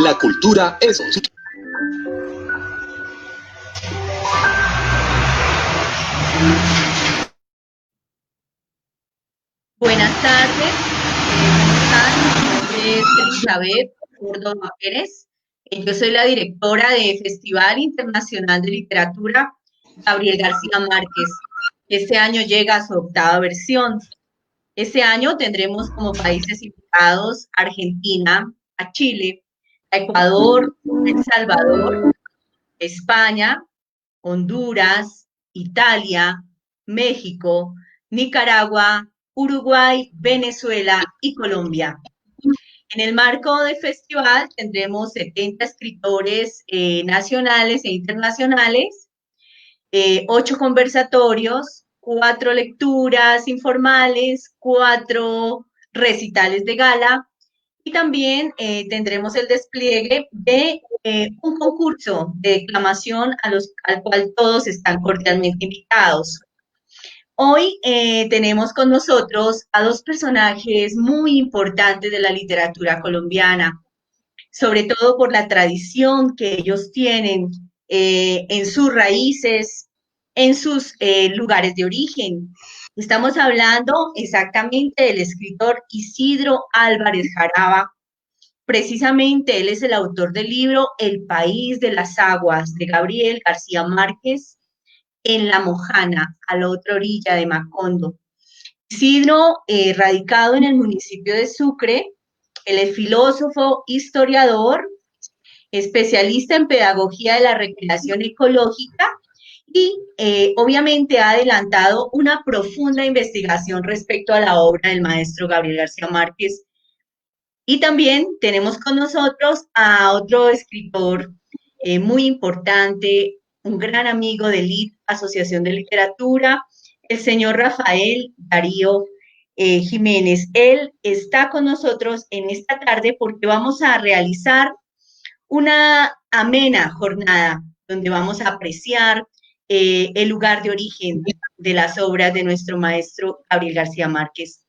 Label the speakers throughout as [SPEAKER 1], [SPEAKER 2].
[SPEAKER 1] La cultura es...
[SPEAKER 2] Buenas tardes, ¿cómo están? Mi nombre es Elizabeth Córdoba Pérez. Yo soy la directora de Festival Internacional de Literatura Gabriel García Márquez. Este año llega a su 8ª versión. Este año tendremos como países invitados a Argentina, a Chile, a Ecuador, a El Salvador, España, Honduras, Italia, México, Nicaragua, Uruguay, Venezuela y Colombia. En el marco del festival tendremos 70 escritores nacionales e internacionales, 8 conversatorios, 4 lecturas informales, 4 recitales de gala y también tendremos el despliegue de un concurso de declamación al cual todos están cordialmente invitados. Hoy tenemos con nosotros a 2 personajes muy importantes de la literatura colombiana, sobre todo por la tradición que ellos tienen en sus raíces, en sus lugares de origen. Estamos hablando exactamente del escritor Isidro Álvarez Jaraba. Precisamente él es el autor del libro El País de las Aguas, de Gabriel García Márquez, en La Mojana, a la otra orilla de Macondo. Isidro, radicado en el municipio de Sucre, él es filósofo, historiador, especialista en pedagogía de la recreación ecológica y obviamente ha adelantado una profunda investigación respecto a la obra del maestro Gabriel García Márquez. Y también tenemos con nosotros a otro escritor muy importante, un gran amigo de LIT, Asociación de Literatura, el señor Rafael Darío Jiménez. Él está con nosotros en esta tarde porque vamos a realizar una amena jornada donde vamos a apreciar el lugar de origen de las obras de nuestro maestro Gabriel García Márquez.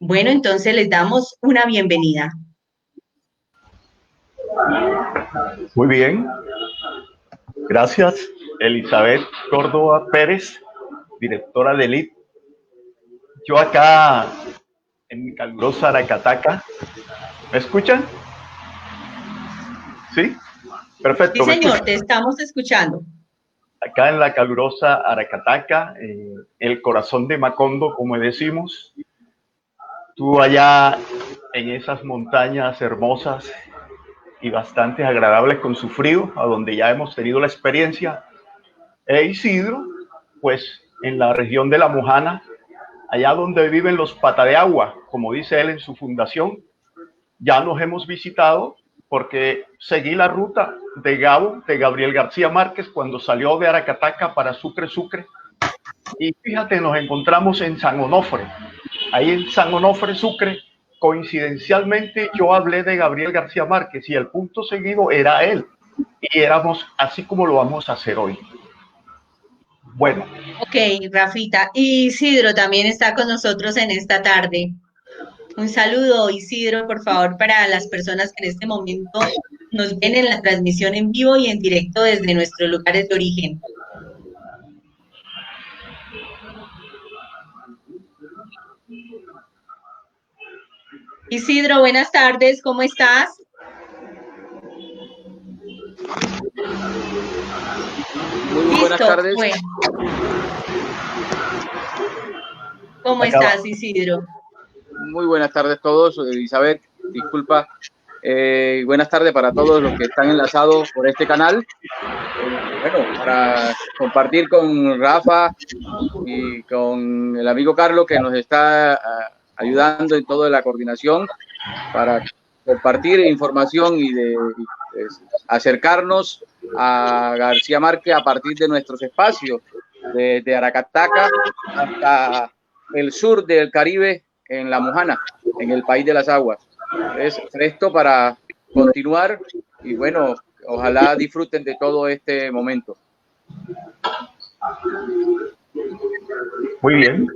[SPEAKER 2] Bueno, entonces les damos una bienvenida.
[SPEAKER 3] Muy bien. Gracias, Elizabeth Córdoba Pérez, directora de LIT. Yo acá en mi calurosa Aracataca. ¿Me escuchan? ¿Sí? Perfecto.
[SPEAKER 2] Sí, señor, te estamos escuchando.
[SPEAKER 3] Acá en la calurosa Aracataca, el corazón de Macondo, como decimos. Tú allá en esas montañas hermosas y bastante agradables con su frío, a donde ya hemos tenido la experiencia. Isidro, pues en la región de La Mojana, allá donde viven los pata de agua, como dice él en su fundación, ya nos hemos visitado porque seguí la ruta de Gabriel García Márquez, cuando salió de Aracataca para Sucre, y fíjate, nos encontramos en San Onofre. Ahí en San Onofre, Sucre, coincidencialmente yo hablé de Gabriel García Márquez y el punto seguido era él, y éramos así como lo vamos a hacer hoy. Bueno.
[SPEAKER 2] Ok, Rafita. Y Isidro también está con nosotros en esta tarde. Un saludo, Isidro, por favor, para las personas que en este momento nos ven en la transmisión en vivo y en directo desde nuestros lugares de origen. Isidro, buenas tardes, ¿cómo estás?
[SPEAKER 4] Muy buenas tardes.
[SPEAKER 2] Bueno. ¿Cómo estás, Isidro?
[SPEAKER 4] Muy buenas tardes a todos. Elizabeth, disculpa. Buenas tardes para todos los que están enlazados por este canal. Bueno, para compartir con Rafa y con el amigo Carlos, que nos está ayudando en toda la coordinación, para compartir información y de acercarnos a García Márquez a partir de nuestros espacios, desde Aracataca hasta el sur del Caribe, en La Mojana, en el país de las aguas. Es presto para continuar y bueno, ojalá disfruten de todo este momento.
[SPEAKER 3] Muy bien.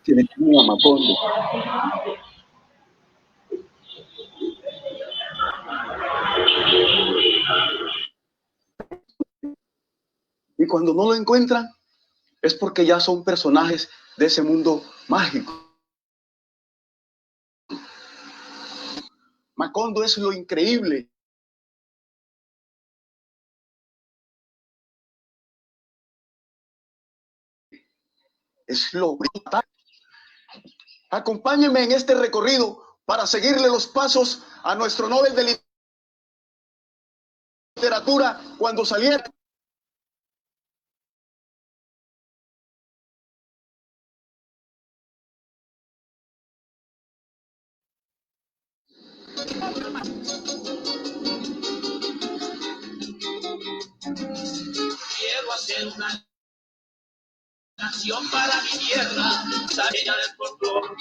[SPEAKER 1] Tiene a Macondo. Y cuando no lo encuentran, es porque ya son personajes de ese mundo mágico. Macondo es lo increíble. Es lo brutal. Acompáñenme en este recorrido para seguirle los pasos a nuestro Nobel de Literatura cuando saliera.
[SPEAKER 5] Quiero hacer una canción para mi tierra, ella del folclore.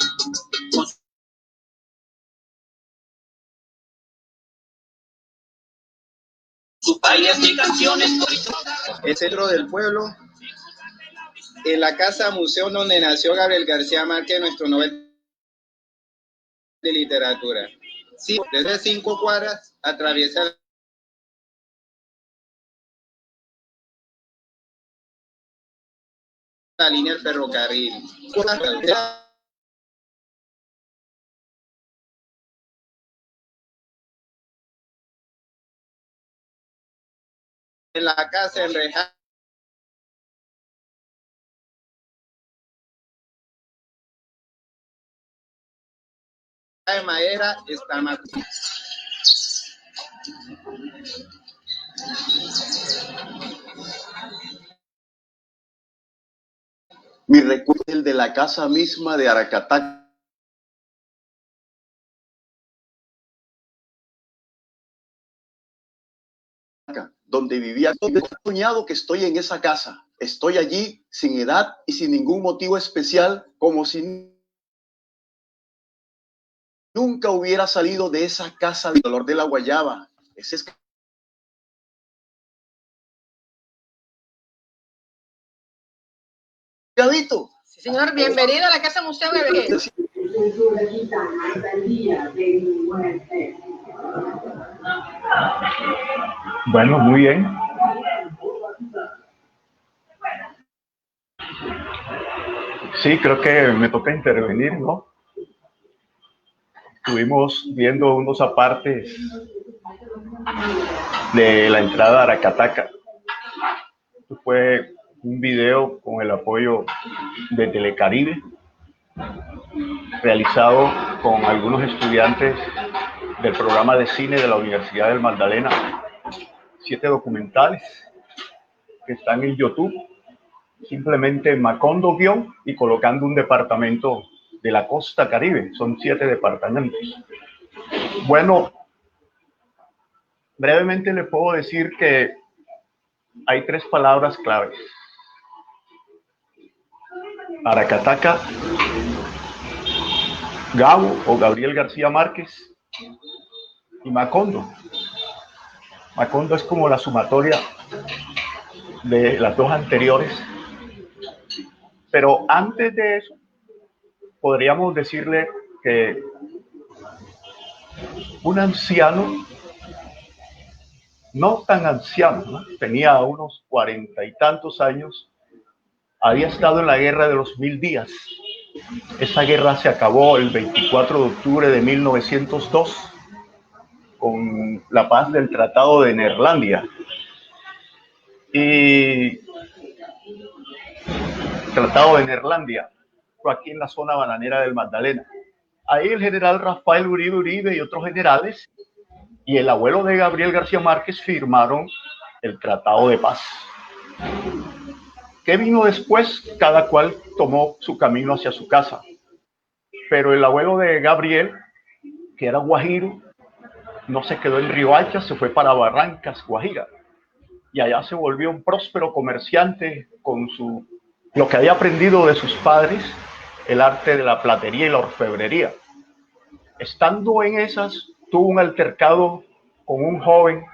[SPEAKER 5] Sus bailes y canciones.
[SPEAKER 6] El centro del pueblo, en la casa museo donde nació Gabriel García Márquez, nuestro Nobel de Literatura. Sí, desde 5 cuadras atraviesa la línea del ferrocarril. En la casa enrejada de madera está Macondo.
[SPEAKER 1] Mi recuerdo es el de la casa misma de Aracataca, donde vivía. He soñado que estoy en esa casa. Estoy allí sin edad y sin ningún motivo especial, como si nunca hubiera salido de esa casa del dolor de la guayaba. Ese es Gabito.
[SPEAKER 7] Sí, señor, bienvenido a la Casa Museo Bebé.
[SPEAKER 3] Bueno, muy bien. Sí, creo que me toca intervenir, ¿no? Estuvimos viendo unos apartes de la entrada a Aracataca. Fue un video con el apoyo de Telecaribe, realizado con algunos estudiantes del programa de cine de la Universidad del Magdalena. 7 documentales que están en YouTube, simplemente Macondo guión y colocando un departamento de la costa Caribe. Son 7 departamentos. Bueno, brevemente le puedo decir que hay 3 palabras claves. Aracataca, Gabo o Gabriel García Márquez y Macondo. Macondo es como la sumatoria de las dos anteriores. Pero antes de eso, podríamos decirle que un anciano, no tan anciano, ¿no? Tenía unos 40 y tantos años, había estado en la guerra de los 1000 días. Esa guerra se acabó el 24 de octubre de 1902 con la paz del Tratado de Neerlandia. Y Tratado de Neerlandia fue aquí en la zona bananera del Magdalena. Ahí el general Rafael Uribe Uribe y otros generales y el abuelo de Gabriel García Márquez firmaron el Tratado de Paz. ¿Qué vino después? Cada cual tomó su camino hacia su casa. Pero el abuelo de Gabriel, que era guajiro, no se quedó en Riohacha, se fue para Barrancas, Guajira. Y allá se volvió un próspero comerciante con lo que había aprendido de sus padres, el arte de la platería y la orfebrería. Estando en esas, tuvo un altercado con un joven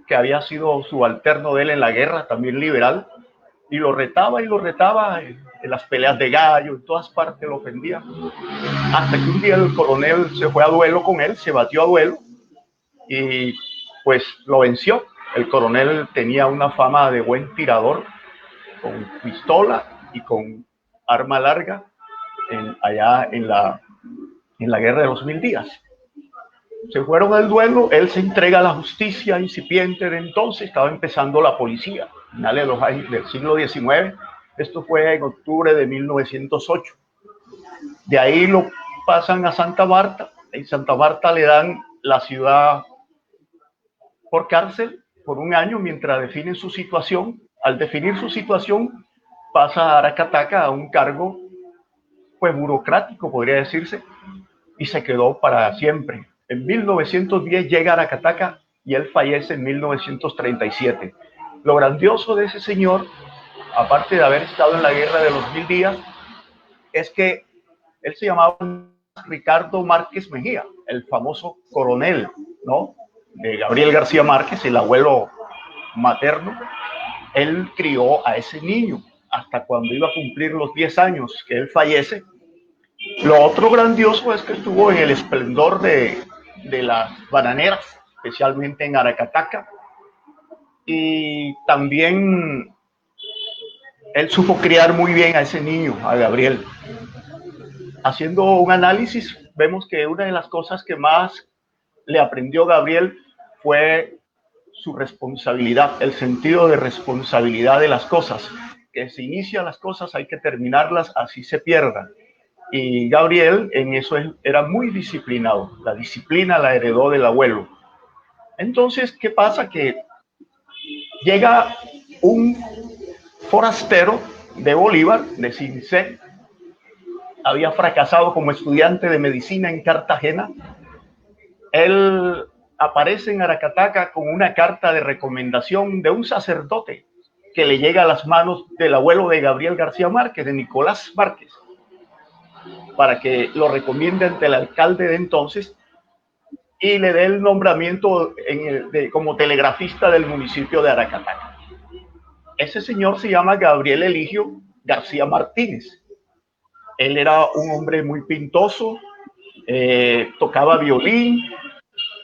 [SPEAKER 3] que había sido subalterno de él en la guerra, también liberal, y lo retaba en las peleas de gallo, en todas partes lo ofendía. Hasta que un día el coronel se fue a duelo con él, se batió a duelo y pues lo venció. El coronel tenía una fama de buen tirador, con pistola y con arma larga, allá en la guerra de los 1000 días. Se fueron al duelo, él se entrega a la justicia incipiente de entonces, estaba empezando la policía, finales de los años del siglo XIX, esto fue en octubre de 1908. De ahí lo pasan a Santa Marta, en Santa Marta le dan la ciudad por cárcel por un año mientras definen su situación. Al definir su situación pasa a Aracataca a un cargo pues burocrático, podría decirse, y se quedó para siempre. En 1910 llega a Aracataca y él fallece en 1937. Lo grandioso de ese señor, aparte de haber estado en la guerra de los 1000 días, es que él se llamaba Ricardo Márquez Mejía, el famoso coronel, ¿no?, de Gabriel García Márquez, el abuelo materno. Él crió a ese niño hasta cuando iba a cumplir los 10 años que él fallece. Lo otro grandioso es que estuvo en el esplendor de las bananeras, especialmente en Aracataca, y también él supo criar muy bien a ese niño, a Gabriel. Haciendo un análisis, vemos que una de las cosas que más le aprendió Gabriel fue su responsabilidad, el sentido de responsabilidad de las cosas, que se inician las cosas, hay que terminarlas, así se pierdan. Y Gabriel en eso era muy disciplinado, la disciplina la heredó del abuelo. Entonces, ¿qué pasa? Que llega un forastero de Bolívar, de Cincé, había fracasado como estudiante de medicina en Cartagena. Él aparece en Aracataca con una carta de recomendación de un sacerdote que le llega a las manos del abuelo de Gabriel García Márquez, de Nicolás Márquez, para que lo recomiende ante el alcalde de entonces y le dé el nombramiento como telegrafista del municipio de Aracataca. Ese señor se llama Gabriel Eligio García Martínez. Él era un hombre muy pintoso, tocaba violín,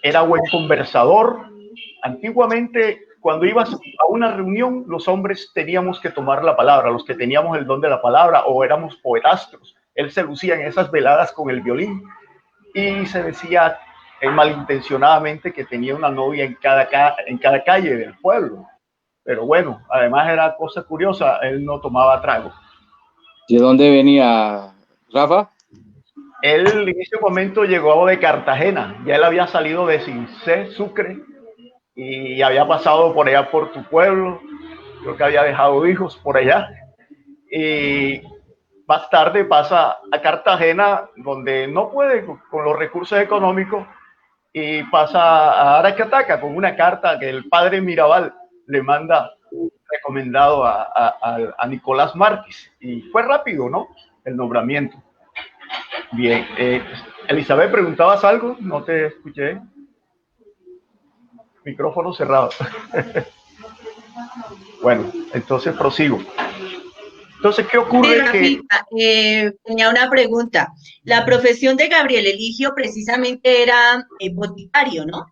[SPEAKER 3] era buen conversador. Antiguamente, cuando ibas a una reunión, los hombres teníamos que tomar la palabra, los que teníamos el don de la palabra o éramos poetastros. Él se lucía en esas veladas con el violín y se decía malintencionadamente que tenía una novia en cada calle del pueblo. Pero bueno, además era cosa curiosa, él no tomaba trago.
[SPEAKER 4] ¿De dónde venía Rafa?
[SPEAKER 3] Él en ese momento llegó de Cartagena, ya él había salido de Cincé, Sucre, y había pasado por allá por tu pueblo, creo que había dejado hijos por allá, y más tarde pasa a Cartagena, donde no puede con los recursos económicos, y pasa a Aracataca con una carta que el padre Mirabal le manda recomendado a Nicolás Márquez y fue rápido, ¿no? El nombramiento. Bien, Elizabeth, ¿preguntabas algo? No te escuché. Micrófono cerrado. Bueno, entonces prosigo. Entonces, ¿qué ocurre?
[SPEAKER 2] Sí, Rafita, tenía una pregunta. La profesión de Gabriel Eligio precisamente era boticario, ¿no?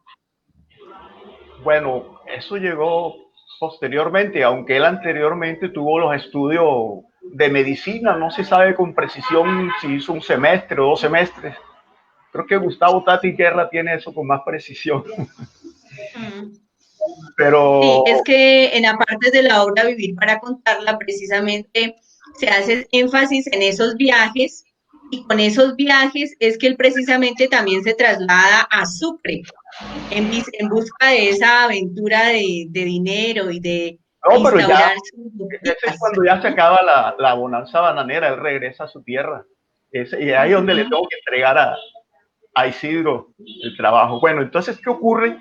[SPEAKER 3] Bueno, eso llegó posteriormente, aunque él anteriormente tuvo los estudios de medicina, no se sabe con precisión si hizo un semestre o 2 semestres. Creo que Gustavo Tati Guerra tiene eso con más precisión. Pero
[SPEAKER 2] sí, es que en la parte de la obra Vivir para contarla, precisamente se hace énfasis en esos viajes, y con esos viajes es que él precisamente también se traslada a Sucre en busca de esa aventura de dinero y de
[SPEAKER 3] no, pero ya,
[SPEAKER 2] sus
[SPEAKER 3] ese es
[SPEAKER 2] boticas.
[SPEAKER 3] cuando ya se acaba la bonanza bananera, él regresa a su tierra. Y ahí es donde le tengo que entregar a Isidro el trabajo. Bueno, entonces, ¿qué ocurre?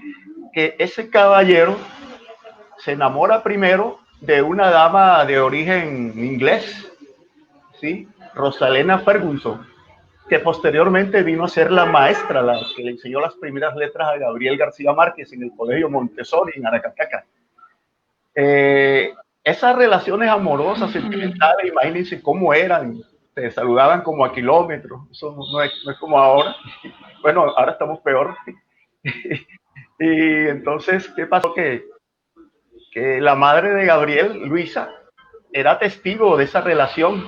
[SPEAKER 3] Que ese caballero se enamora primero de una dama de origen inglés, ¿sí? Rosalena Ferguson, que posteriormente vino a ser la maestra, la que le enseñó las primeras letras a Gabriel García Márquez en el Colegio Montessori en Aracataca. Esas relaciones amorosas, sentimentales, imagínense cómo eran, se saludaban como a kilómetros, eso no es como ahora. Bueno, ahora estamos peor. Y entonces, ¿qué pasó? Que la madre de Gabriel, Luisa, era testigo de esa relación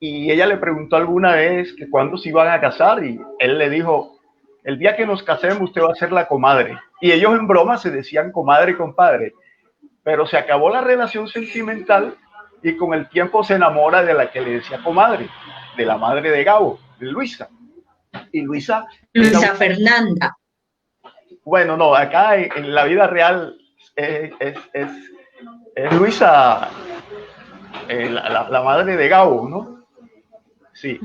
[SPEAKER 3] y ella le preguntó alguna vez que cuándo se iban a casar y él le dijo, el día que nos casemos usted va a ser la comadre. Y ellos en broma se decían comadre y compadre, pero se acabó la relación sentimental y con el tiempo se enamora de la que le decía comadre, de la madre de Gabo, de Luisa. Y Luisa
[SPEAKER 2] Fernanda.
[SPEAKER 3] Bueno, no, acá en la vida real es Luisa, la madre de Gabo, ¿no? Sí.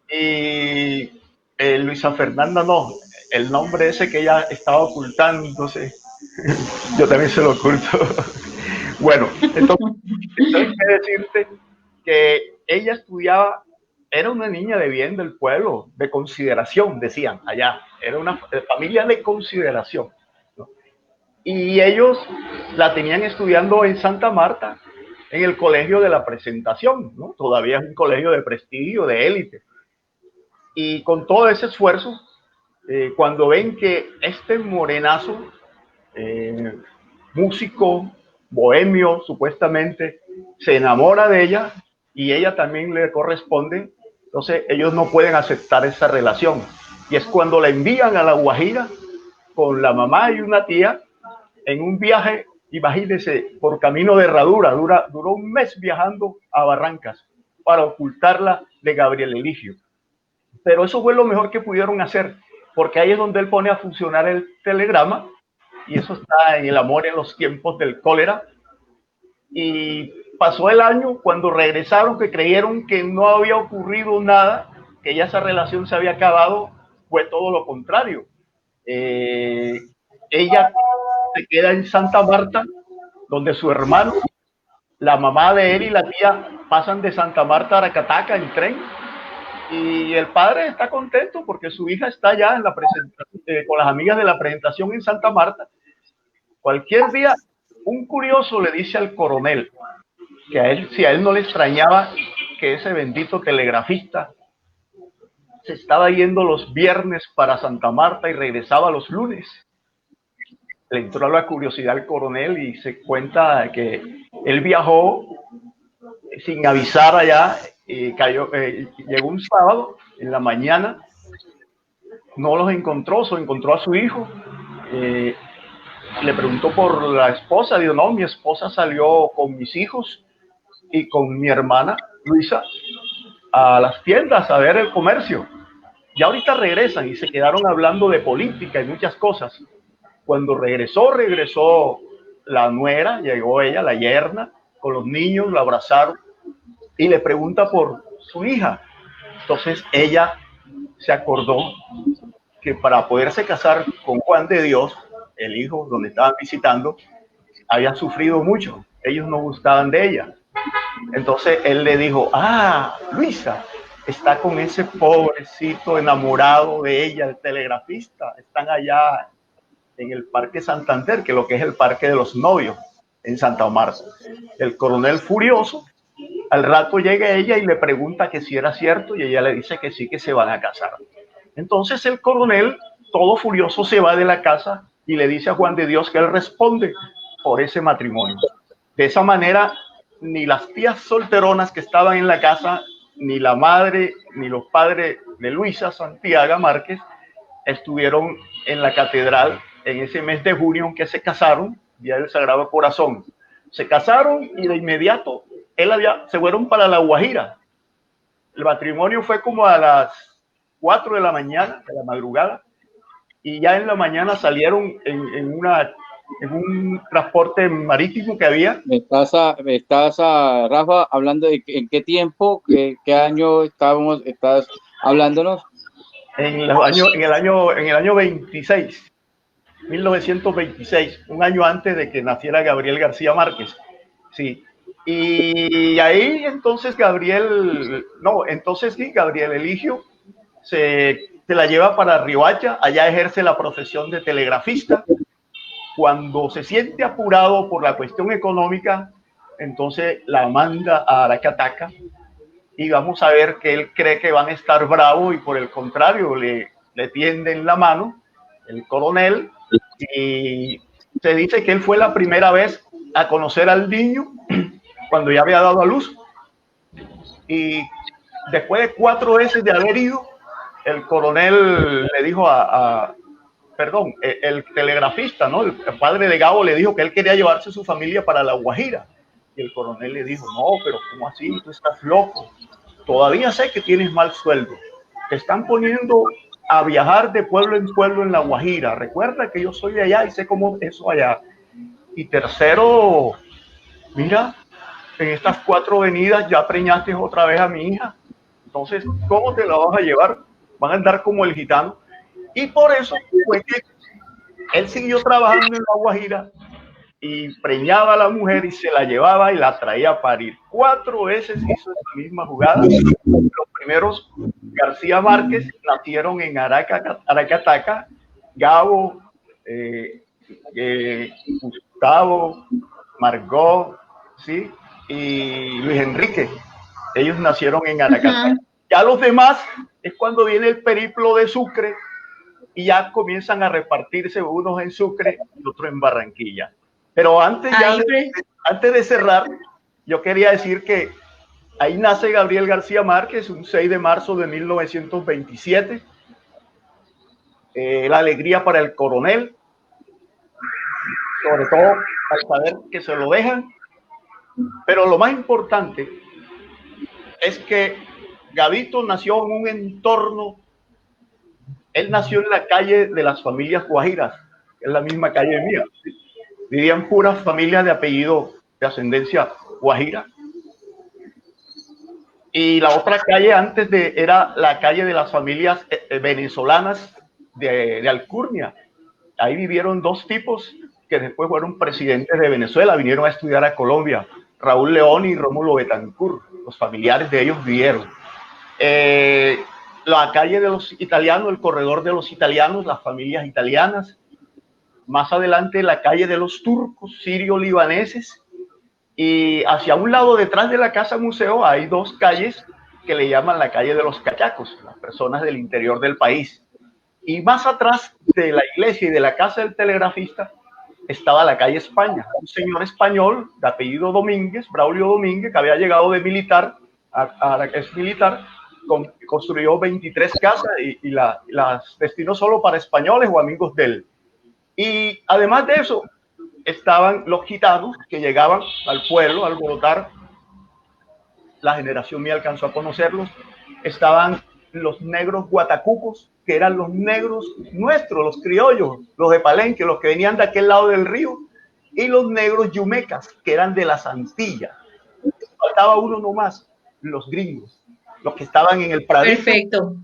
[SPEAKER 3] Y Luisa Fernanda no, el nombre ese que ella estaba ocultando, entonces yo también se lo oculto. Bueno, entonces hay que decirte que ella estudiaba, era una niña de bien del pueblo, de consideración, decían allá, era una familia de consideración, ¿no? Y ellos la tenían estudiando en Santa Marta, en el colegio de la Presentación, ¿no? Todavía es un colegio de prestigio, de élite. Y con todo ese esfuerzo, cuando ven que este morenazo, músico, bohemio, supuestamente, se enamora de ella y ella también le corresponde, entonces ellos no pueden aceptar esa relación. Y es cuando la envían a La Guajira con la mamá y una tía en un viaje, imagínense, por camino de herradura, duró un mes viajando a Barrancas para ocultarla de Gabriel Eligio. Pero eso fue lo mejor que pudieron hacer, porque ahí es donde él pone a funcionar el telegrama, y eso está en El amor en los tiempos del cólera. Y pasó el año, cuando regresaron, que creyeron que no había ocurrido nada, que ya esa relación se había acabado, fue todo lo contrario. Ella se queda en Santa Marta, donde su hermano, la mamá de él y la tía pasan de Santa Marta a Aracataca en tren, y el padre está contento porque su hija está ya en la con las amigas de la presentación en Santa Marta. Cualquier día, un curioso le dice al coronel que a él, si a él no le extrañaba que ese bendito telegrafista se estaba yendo los viernes para Santa Marta y regresaba los lunes. Le entró la curiosidad al coronel y se cuenta que él viajó sin avisar allá, llegó un sábado en la mañana, no los encontró, se encontró a su hijo, le preguntó por la esposa, dijo, no, mi esposa salió con mis hijos y con mi hermana Luisa a las tiendas a ver el comercio. Y ahorita regresan y se quedaron hablando de política y muchas cosas. Cuando regresó la nuera, llegó ella, la yerna, con los niños, la abrazaron y le pregunta por su hija. Entonces ella se acordó que para poderse casar con Juan de Dios, el hijo donde estaban visitando, había sufrido mucho. ellos no gustaban de ella. Entonces él le dijo, Luisa está con ese pobrecito enamorado de ella, el telegrafista, están allá en el Parque Santander, que es lo que es el Parque de los Novios, en Santa Marta. El coronel furioso, al rato llega ella y le pregunta que si era cierto, y ella le dice que sí, que se van a casar. Entonces el coronel, todo furioso, se va de la casa y le dice a Juan de Dios que él responde por ese matrimonio. De esa manera, ni las tías solteronas que estaban en la casa, ni la madre, ni los padres de Luisa Santiago Márquez estuvieron en la catedral en ese mes de junio en que se casaron, Día del Sagrado Corazón. Se casaron y de inmediato se fueron para La Guajira. El matrimonio fue como a las 4 de la mañana, de la madrugada, y ya en la mañana salieron en un transporte marítimo que había.
[SPEAKER 4] Me estás Rafa, hablando de en qué tiempo, qué año estás hablándonos.
[SPEAKER 3] En el año 26, 1926, un año antes de que naciera Gabriel García Márquez. Sí. Y ahí entonces Gabriel Eligio se la lleva para Riohacha, allá ejerce la profesión de telegrafista. Cuando se siente apurado por la cuestión económica, entonces la manda a Aracataca y vamos a ver que él cree que van a estar bravos y por el contrario le tienden la mano el coronel, y se dice que él fue la primera vez a conocer al niño cuando ya había dado a luz, y después de 4 veces de haber ido, el coronel le dijo el telegrafista, ¿no? El padre de Gabo le dijo que él quería llevarse a su familia para La Guajira. Y el coronel le dijo, no, pero ¿cómo así? Tú estás loco. Todavía sé que tienes mal sueldo. Te están poniendo a viajar de pueblo en pueblo en La Guajira. Recuerda que yo soy de allá y sé cómo es eso allá. Y tercero, mira, en estas 4 venidas ya preñaste otra vez a mi hija. Entonces, ¿cómo te la vas a llevar? Van a andar como el gitano. Y por eso fue que él siguió trabajando en La Guajira y preñaba a la mujer y se la llevaba y la traía a parir. 4 veces hizo esa misma jugada. Los primeros García Márquez nacieron en Aracataca, Gabo, Gustavo, Margot, ¿sí? Y Luis Enrique. Ellos nacieron en Aracataca. Ya los demás es cuando viene el periplo de Sucre y ya comienzan a repartirse unos en Sucre y otros en Barranquilla. Pero antes de cerrar, yo quería decir que ahí nace Gabriel García Márquez, un 6 de marzo de 1927. La alegría para el coronel, sobre todo al saber que se lo dejan. Pero lo más importante es que Gabito nació en un entorno. Él nació en la calle de las familias guajiras, que es la misma calle mía. ¿Sí? Vivían puras familias de apellido de ascendencia guajira. Y la otra calle era la calle de las familias venezolanas de Alcurnia. Ahí vivieron 2 tipos que después fueron presidentes de Venezuela, vinieron a estudiar a Colombia, Raúl León y Rómulo Betancourt. Los familiares de ellos vivieron. La calle de los italianos, el corredor de los italianos, las familias italianas. Más adelante la calle de los turcos, sirio-libaneses. Y hacia un lado, detrás de la casa museo, hay 2 calles que le llaman la calle de los cachacos, las personas del interior del país. Y más atrás de la iglesia y de la casa del telegrafista estaba la calle España. Un señor español de apellido Domínguez, Braulio Domínguez, que había llegado de militar a la que es militar, construyó 23 casas y las destinó solo para españoles o amigos de él. Y además de eso, estaban los gitanos que llegaban al pueblo a alborotar. La generación mía alcanzó a conocerlos. Estaban los negros guatacucos, que eran los negros nuestros, los criollos, los de Palenque, los que venían de aquel lado del río, y los negros yumecas, que eran de las Antillas. Faltaba uno nomás, los gringos, los que estaban en el Pradito.
[SPEAKER 2] Perfecto.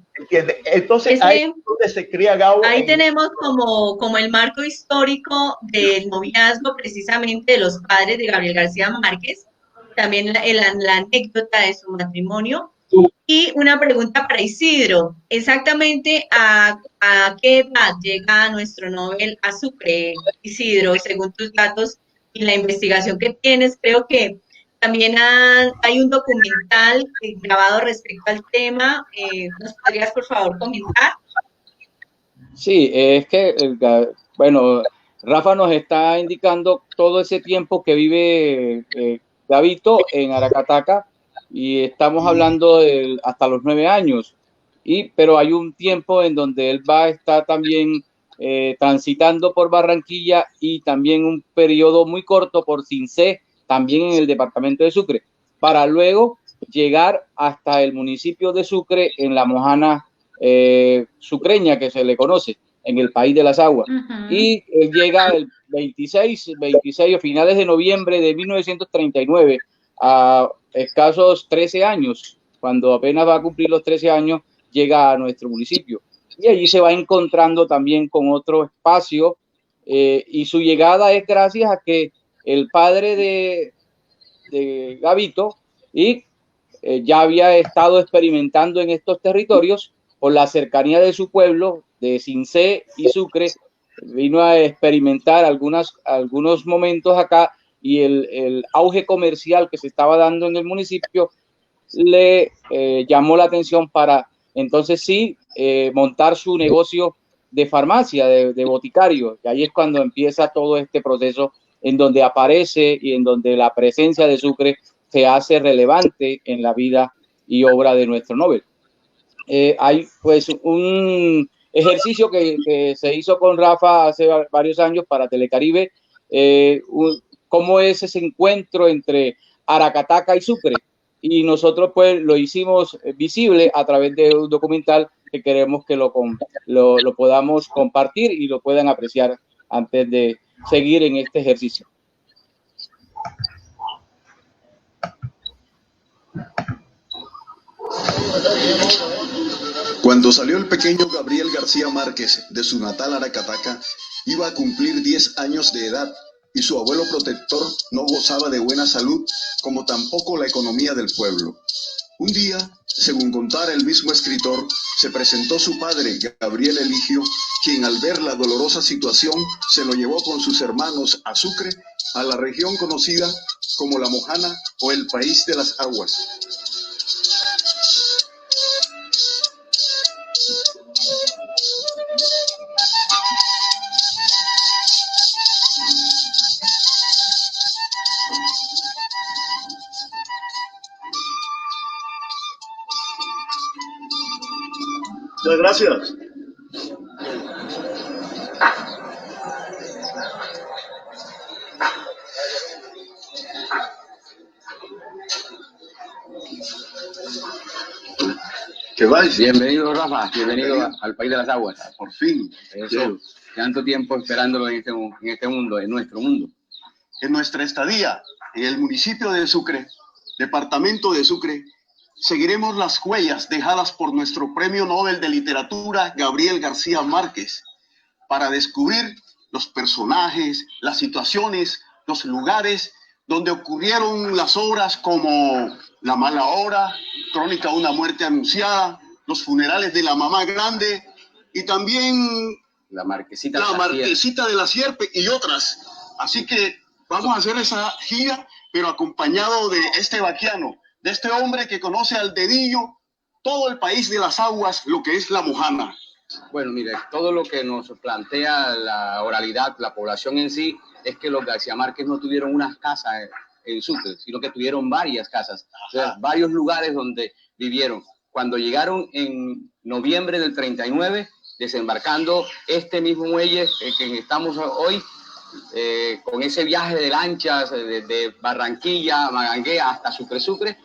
[SPEAKER 3] Entonces, ahí es donde se cría Gabo.
[SPEAKER 2] Ahí tenemos como el marco histórico del noviazgo precisamente de los padres de Gabriel García Márquez, también la anécdota de su matrimonio. Y una pregunta para Isidro, exactamente ¿a qué edad llega nuestro Nobel a Sucre, Isidro, según tus datos y la investigación que tienes? Creo que también hay un documental grabado respecto al tema. ¿Nos podrías, por favor, comentar?
[SPEAKER 4] Sí, es que, bueno, Rafa nos está indicando todo ese tiempo que vive Gabito en Aracataca, y estamos hablando de hasta los 9 años, pero hay un tiempo en donde él va a estar también transitando por Barranquilla, y también un periodo muy corto por Cincé, también en el departamento de Sucre, para luego llegar hasta el municipio de Sucre, en la Mojana sucreña, que se le conoce, en el país de las aguas. Y él llega el 26 o finales de noviembre de 1939, a escasos 13 años, cuando apenas va a cumplir los 13 años, llega a nuestro municipio. Y allí se va encontrando también con otro espacio, y su llegada es gracias a que el padre de Gabito ya había estado experimentando en estos territorios por la cercanía de su pueblo, de Cincé y Sucre. Vino a experimentar algunos momentos acá, y el auge comercial que se estaba dando en el municipio le llamó la atención para entonces sí montar su negocio de farmacia, de boticario. Y ahí es cuando empieza todo este proceso, en donde aparece y en donde la presencia de Sucre se hace relevante en la vida y obra de nuestro Nobel. Hay pues un ejercicio que se hizo con Rafa hace varios años para Telecaribe, cómo es ese encuentro entre Aracataca y Sucre, y nosotros pues lo hicimos visible a través de un documental que queremos que lo podamos compartir y lo puedan apreciar antes de seguir en este ejercicio.
[SPEAKER 1] Cuando salió el pequeño Gabriel García Márquez de su natal Aracataca, iba a cumplir 10 años de edad, y su abuelo protector no gozaba de buena salud, como tampoco la economía del pueblo. Un día, según contara el mismo escritor, se presentó su padre, Gabriel Eligio, quien al ver la dolorosa situación se lo llevó con sus hermanos a Sucre, a la región conocida como la Mojana o el país de las aguas. Muchas gracias. ¿Qué vais?
[SPEAKER 4] Bienvenido, Rafa. Bienvenido al país de las aguas.
[SPEAKER 1] Por fin.
[SPEAKER 4] Eso, tanto tiempo esperándolo en este mundo, en nuestro mundo.
[SPEAKER 1] En nuestra estadía en el municipio de Sucre, departamento de Sucre, seguiremos las huellas dejadas por nuestro Premio Nobel de Literatura Gabriel García Márquez, para descubrir los personajes, las situaciones, los lugares donde ocurrieron las obras como La mala hora, Crónica de una muerte anunciada, Los funerales de la mamá grande, y también
[SPEAKER 4] La Marquesita
[SPEAKER 1] de la Sierpe y otras. Así que vamos a hacer esa gira, pero acompañado de este vaquiano, de este hombre que conoce al dedillo todo el país de las aguas, lo que es la Mojana.
[SPEAKER 4] Bueno, mire, todo lo que nos plantea la oralidad, la población en sí, es que los García Márquez no tuvieron unas casas en Sucre, sino que tuvieron varias casas, varios lugares donde vivieron. Cuando llegaron en noviembre del 39, desembarcando este mismo muelle que estamos hoy, con ese viaje de lanchas de Barranquilla, Magangué hasta Sucre,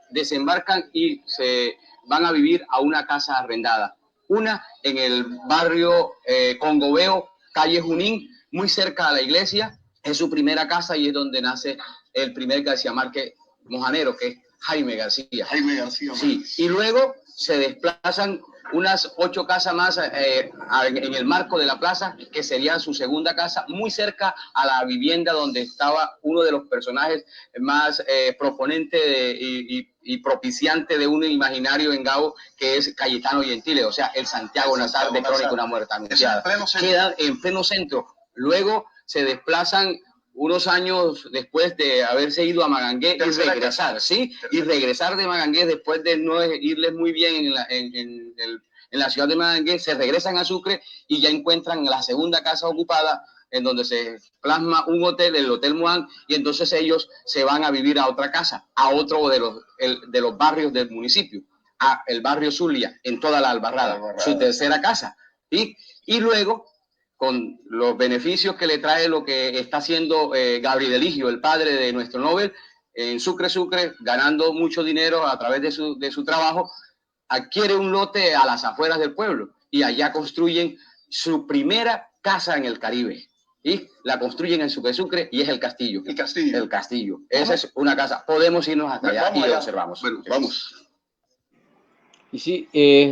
[SPEAKER 4] desembarcan y se van a vivir a una casa arrendada. Una en el barrio Congobeo, calle Junín, muy cerca a la iglesia. Es su primera casa y es donde nace el primer García Márquez mojanero, que es Jaime García.
[SPEAKER 1] Jaime García.
[SPEAKER 4] Sí, y luego se desplazan unas 8 casas más en el marco de la plaza, que sería su segunda casa, muy cerca a la vivienda donde estaba uno de los personajes más proponentes y propiciante de un imaginario en Gabo, que es Cayetano Gentile, o sea, el Santiago Nazar de Crónica de una muerte anunciada. Quedan en pleno centro. Luego se desplazan unos años después de haberse ido a Magangué y regresar, ¿sí? Y regresar de Magangué después de no irles muy bien en la ciudad de Magangué, se regresan a Sucre y ya encuentran la segunda casa ocupada, en donde se plasma un hotel, el Hotel Moán, y entonces ellos se van a vivir a otra casa, a otro de los barrios del municipio, a el barrio Zulia, en toda la Albarrada, su tercera casa. Y luego, con los beneficios que le trae lo que está haciendo Gabriel Eligio, el padre de nuestro Nobel, en Sucre, ganando mucho dinero a través de su trabajo, adquiere un lote a las afueras del pueblo y allá construyen su primera casa en el Caribe. Y la construyen en Sucre y es el castillo. El castillo. El castillo. Esa es una casa. Podemos irnos hasta allá y lo observamos.
[SPEAKER 1] Bueno, vamos.
[SPEAKER 4] Y sí,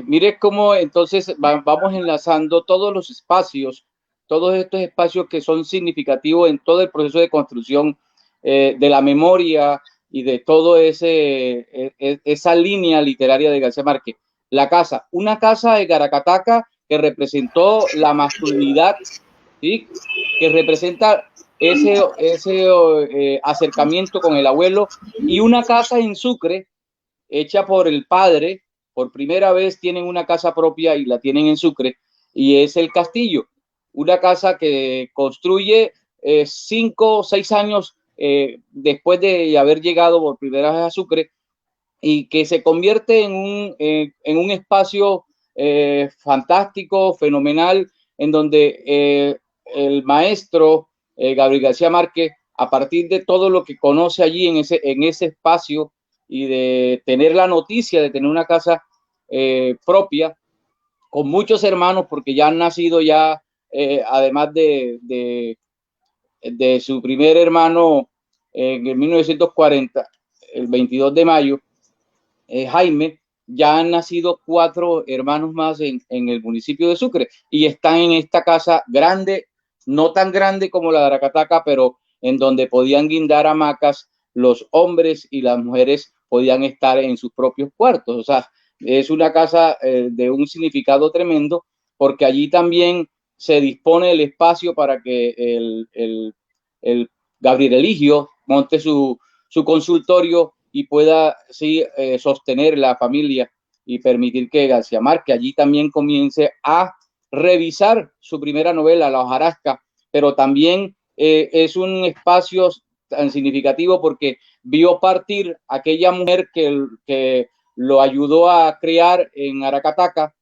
[SPEAKER 4] mire cómo entonces vamos enlazando todos los espacios, todos estos espacios que son significativos en todo el proceso de construcción de la memoria y de todo esa línea literaria de García Márquez. La casa, una casa de Garacataca que representó la masculinidad, ¿sí? Que representa ese acercamiento con el abuelo, y una casa en Sucre hecha por el padre. Por primera vez tienen una casa propia y la tienen en Sucre, y es el castillo, una casa que construye 5 o 6 años después de haber llegado por primera vez a Sucre, y que se convierte en un espacio fantástico, fenomenal, en donde el maestro Gabriel García Márquez, a partir de todo lo que conoce allí en ese espacio, y de tener la noticia de tener una casa propia, con muchos hermanos, porque ya han nacido además de su primer hermano en el 1940, el 22 de mayo, Jaime, ya han nacido 4 hermanos más en el municipio de Sucre, y están en esta casa grande, no tan grande como la de Aracataca, pero en donde podían guindar hamacas, los hombres y las mujeres podían estar en sus propios cuartos. O sea, es una casa de un significado tremendo, porque allí también se dispone el espacio para que el Gabriel Eligio monte su consultorio y pueda sostener la familia y permitir que García Márquez allí también comience a revisar su primera novela, La hojarasca, pero también es un espacio tan significativo porque vio partir aquella mujer que lo ayudó a criar en Aracataca.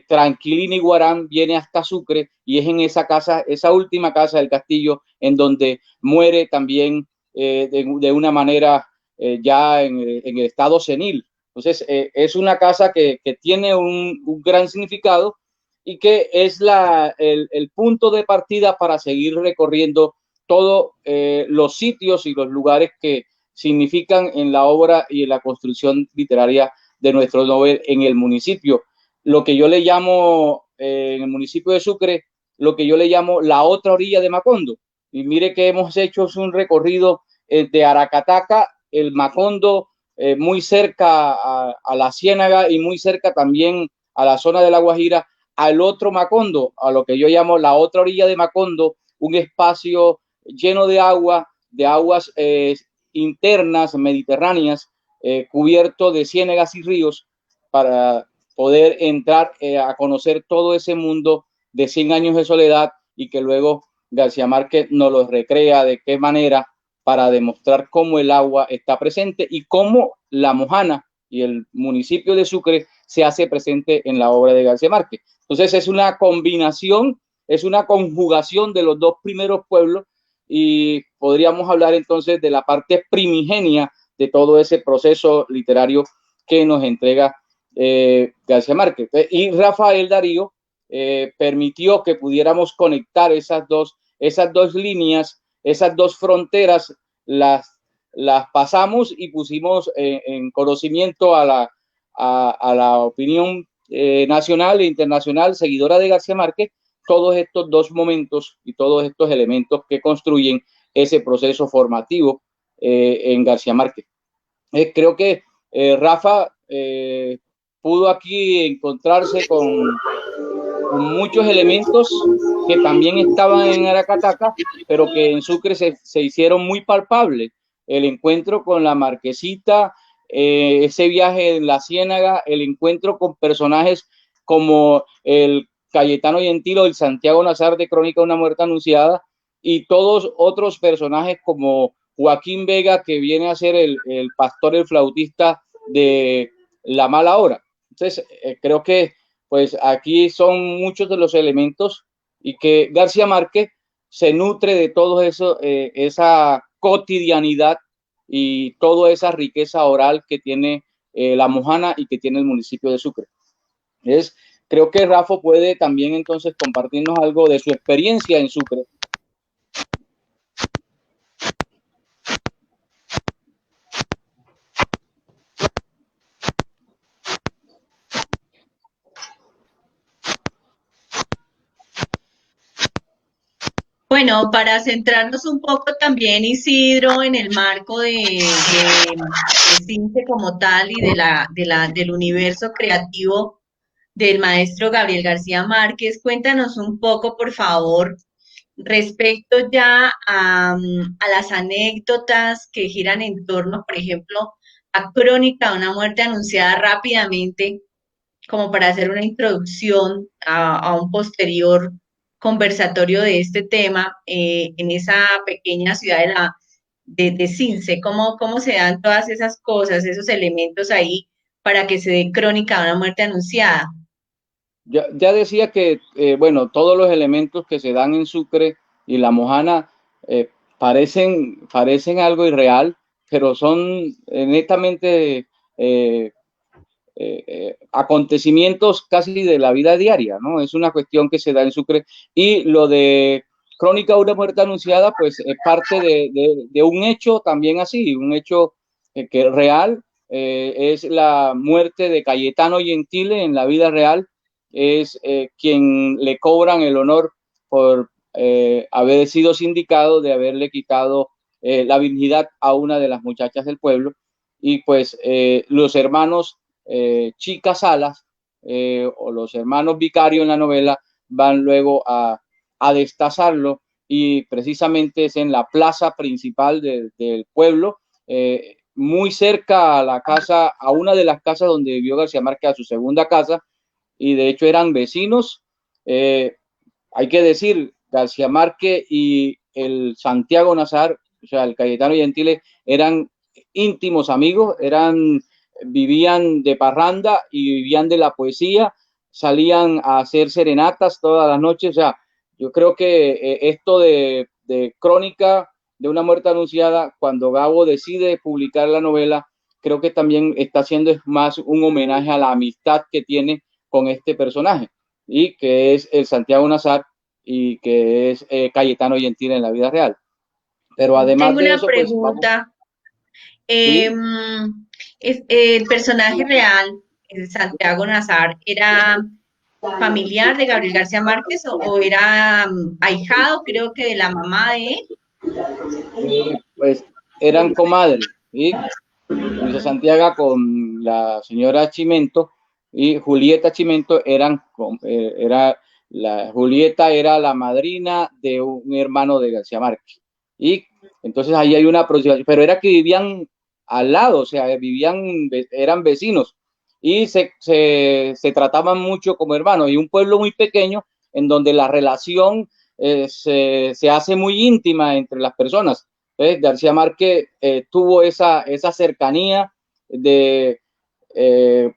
[SPEAKER 4] Tranquilini Guarán viene hasta Sucre, y es en esa casa, esa última casa del castillo, en donde muere también de una manera ya en el estado senil. Entonces es una casa que tiene un gran significado, y que es el punto de partida para seguir recorriendo todos los sitios y los lugares que significan en la obra y en la construcción literaria de nuestro Nobel en el municipio. Lo que yo le llamo, en el municipio de Sucre, lo que yo le llamo la otra orilla de Macondo. Y mire que hemos hecho un recorrido de Aracataca, el Macondo, muy cerca a la Ciénaga, y muy cerca también a la zona de La Guajira, al otro Macondo, a lo que yo llamo la otra orilla de Macondo, un espacio lleno de aguas internas mediterráneas, cubierto de ciénagas y ríos, para poder entrar a conocer todo ese mundo de 100 años de soledad, y que luego García Márquez nos lo recrea de qué manera, para demostrar cómo el agua está presente y cómo la Mojana y el municipio de Sucre se hace presente en la obra de García Márquez. Entonces es una combinación, es una conjugación de los dos primeros pueblos, y podríamos hablar entonces de la parte primigenia de todo ese proceso literario que nos entrega García Márquez. Y Rafael Darío permitió que pudiéramos conectar esas dos líneas, esas dos fronteras, las pasamos y pusimos en conocimiento a la opinión nacional e internacional, seguidora de García Márquez, todos estos dos momentos y todos estos elementos que construyen ese proceso formativo en García Márquez. Creo que Rafa pudo aquí encontrarse con muchos elementos que también estaban en Aracataca, pero que en Sucre se hicieron muy palpables. El encuentro con la Marquesita, ese viaje en la Ciénaga, el encuentro con personajes como el Cayetano Gentil o el Santiago Nazar de Crónica de una muerte anunciada, y todos otros personajes como Joaquín Vega, que viene a ser el pastor, el flautista de La Mala Hora. Entonces, creo que pues aquí son muchos de los elementos y que García Márquez se nutre de todo eso, esa cotidianidad y toda esa riqueza oral que tiene La Mojana y que tiene el municipio de Sucre. Creo que Rafa puede también entonces compartirnos algo de su experiencia en Sucre.
[SPEAKER 2] Bueno, para centrarnos un poco también, Isidro, en el marco de CINCE como tal y del universo creativo del maestro Gabriel García Márquez, cuéntanos un poco, por favor, respecto ya a las anécdotas que giran en torno, por ejemplo, a Crónica de una muerte anunciada rápidamente, como para hacer una introducción a un posterior conversatorio de este tema en esa pequeña ciudad de CINCE. ¿Cómo se dan todas esas cosas, esos elementos ahí para que se dé Crónica de una muerte anunciada?
[SPEAKER 4] Ya decía que, bueno, todos los elementos que se dan en Sucre y La Mojana parecen algo irreal, pero son netamente acontecimientos casi de la vida diaria, ¿no? Es una cuestión que se da en Sucre. Y lo de Crónica de una muerte anunciada, pues es parte de un hecho también así, un hecho que real, es la muerte de Cayetano Gentile en la vida real. Es quien le cobran el honor por haber sido sindicado de haberle quitado la virginidad a una de las muchachas del pueblo. Y pues los hermanos Chica Salas o los hermanos Vicario en la novela van luego a destazarlo, y precisamente es en la plaza principal del pueblo, muy cerca a la casa, a una de las casas donde vivió García Márquez, a su segunda casa, y de hecho eran vecinos. Hay que decir, García Márquez y el Santiago Nazar, o sea, el Cayetano Gentile, eran íntimos amigos, vivían de parranda y vivían de la poesía, salían a hacer serenatas todas las noches. O sea, yo creo que esto de Crónica de una muerte anunciada, cuando Gabo decide publicar la novela, creo que también está haciendo más un homenaje a la amistad que tiene con este personaje, y que es el Santiago Nazar y que es Cayetano Gentile en la vida real. Pero además
[SPEAKER 2] tengo
[SPEAKER 4] de
[SPEAKER 2] una
[SPEAKER 4] eso,
[SPEAKER 2] pregunta.
[SPEAKER 4] ¿sí?
[SPEAKER 2] El personaje real, el Santiago Nazar, ¿era familiar de Gabriel García Márquez o era ahijado, creo que de la mamá de él?
[SPEAKER 4] Pues eran comadres, ¿sí? Luisa Santiago con la señora Chimento y Julieta Chimento Julieta era la madrina de un hermano de García Márquez. Y entonces ahí hay una aproximación, pero era que vivían al lado, o sea, eran vecinos y se trataban mucho como hermanos, y un pueblo muy pequeño en donde la relación se hace muy íntima entre las personas. García Márquez tuvo esa cercanía de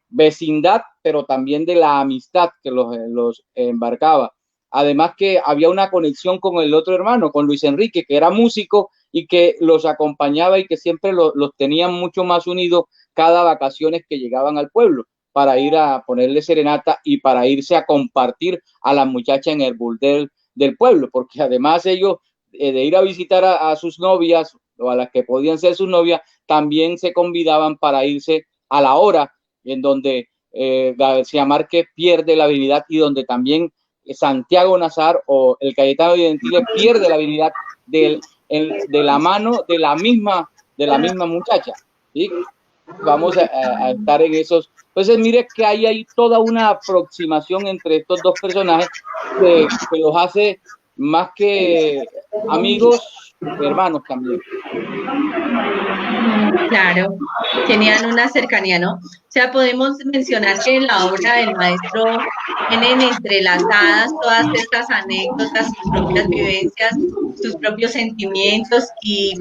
[SPEAKER 4] vecindad, pero también de la amistad que los embarcaba. Además que había una conexión con el otro hermano, con Luis Enrique, que era músico y que los acompañaba y que siempre los tenían mucho más unidos cada vacaciones que llegaban al pueblo, para ir a ponerle serenata y para irse a compartir a las muchachas en el burdel del pueblo, porque además ellos de ir a visitar a sus novias o a las que podían ser sus novias, también se convidaban para irse a la hora en donde García Márquez pierde la habilidad y donde también Santiago Nazar o el Cayetano de Gentiles pierde la habilidad de la mano de la misma muchacha. ¿Sí? Vamos a estar en esos. Entonces, mire que hay toda una aproximación entre estos dos personajes que los hace más que amigos, hermanos también.
[SPEAKER 2] Claro, tenían una cercanía, ¿no? O sea, podemos mencionar que en la obra del maestro tienen entrelazadas todas estas anécdotas, sus propias vivencias, sus propios sentimientos y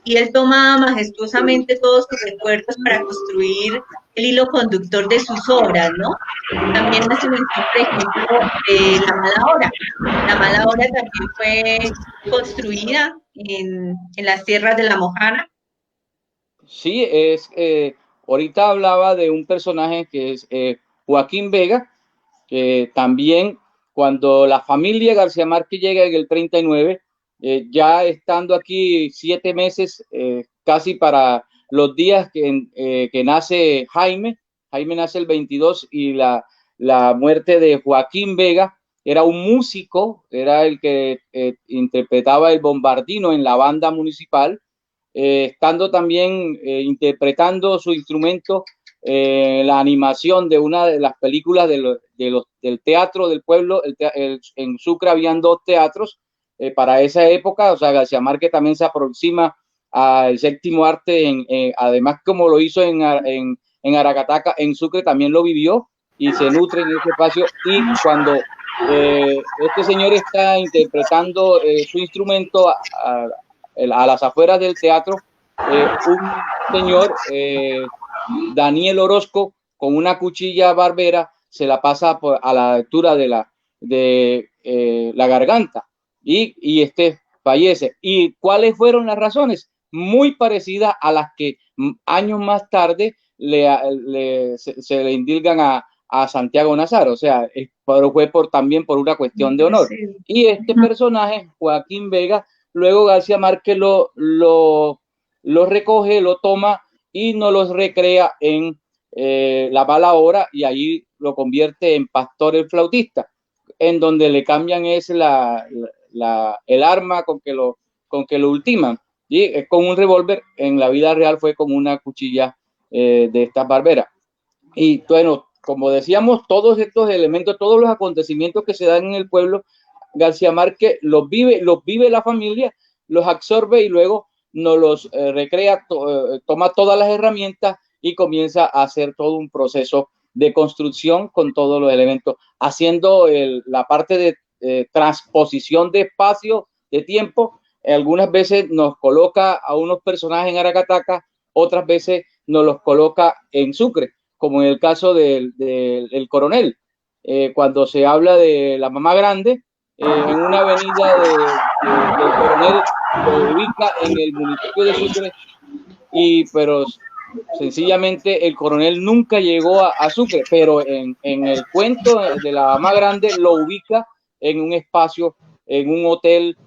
[SPEAKER 2] él toma majestuosamente todos sus recuerdos para construir el hilo conductor de sus obras, ¿no? También hace mención, por ejemplo, de La Mala Hora. La Mala Hora también fue construida en las tierras de La Mojana.
[SPEAKER 4] Sí, ahorita hablaba de un personaje que es Joaquín Vega, que también cuando la familia García Márquez llega en el 39, ya estando aquí 7 meses, casi para los días que nace Jaime nace el 22 y la muerte de Joaquín Vega, era un músico, era el que interpretaba el bombardino en la banda municipal, estando también interpretando su instrumento la animación de una de las películas del teatro del pueblo. En Sucre habían 2 teatros para esa época, o sea, García Márquez también se aproxima al séptimo arte, además como lo hizo en Aracataca, en Sucre también lo vivió y se nutre en ese espacio. Y cuando este señor está interpretando su instrumento a las afueras del teatro, un señor, Daniel Orozco, con una cuchilla barbera, se la pasa a la altura de la garganta y este fallece. ¿Y cuáles fueron las razones? Muy parecidas a las que años más tarde se le indilgan a Santiago Nazar, o sea, pero fue también por una cuestión de honor. Y este personaje, Joaquín Vega, luego García Márquez lo recoge, lo toma y nos los recrea en La Mala Hora, y ahí lo convierte en Pastor el Flautista, en donde le cambian el arma con que lo ultiman, y es con un revólver. En la vida real fue con una cuchilla de estas barberas. Y bueno, como decíamos, todos estos elementos, todos los acontecimientos que se dan en el pueblo, García Márquez los vive la familia, los absorbe y luego nos los recrea, toma todas las herramientas y comienza a hacer todo un proceso de construcción con todos los elementos, haciendo la parte de transposición de espacio, de tiempo. Algunas veces nos coloca a unos personajes en Aracataca, otras veces nos los coloca en Sucre, como en el caso del coronel. Cuando se habla de la mamá grande, en una avenida del coronel, lo ubica en el municipio de Sucre, pero sencillamente el coronel nunca llegó a Sucre, pero en el cuento de la mamá grande lo ubica en un espacio, en un hotel,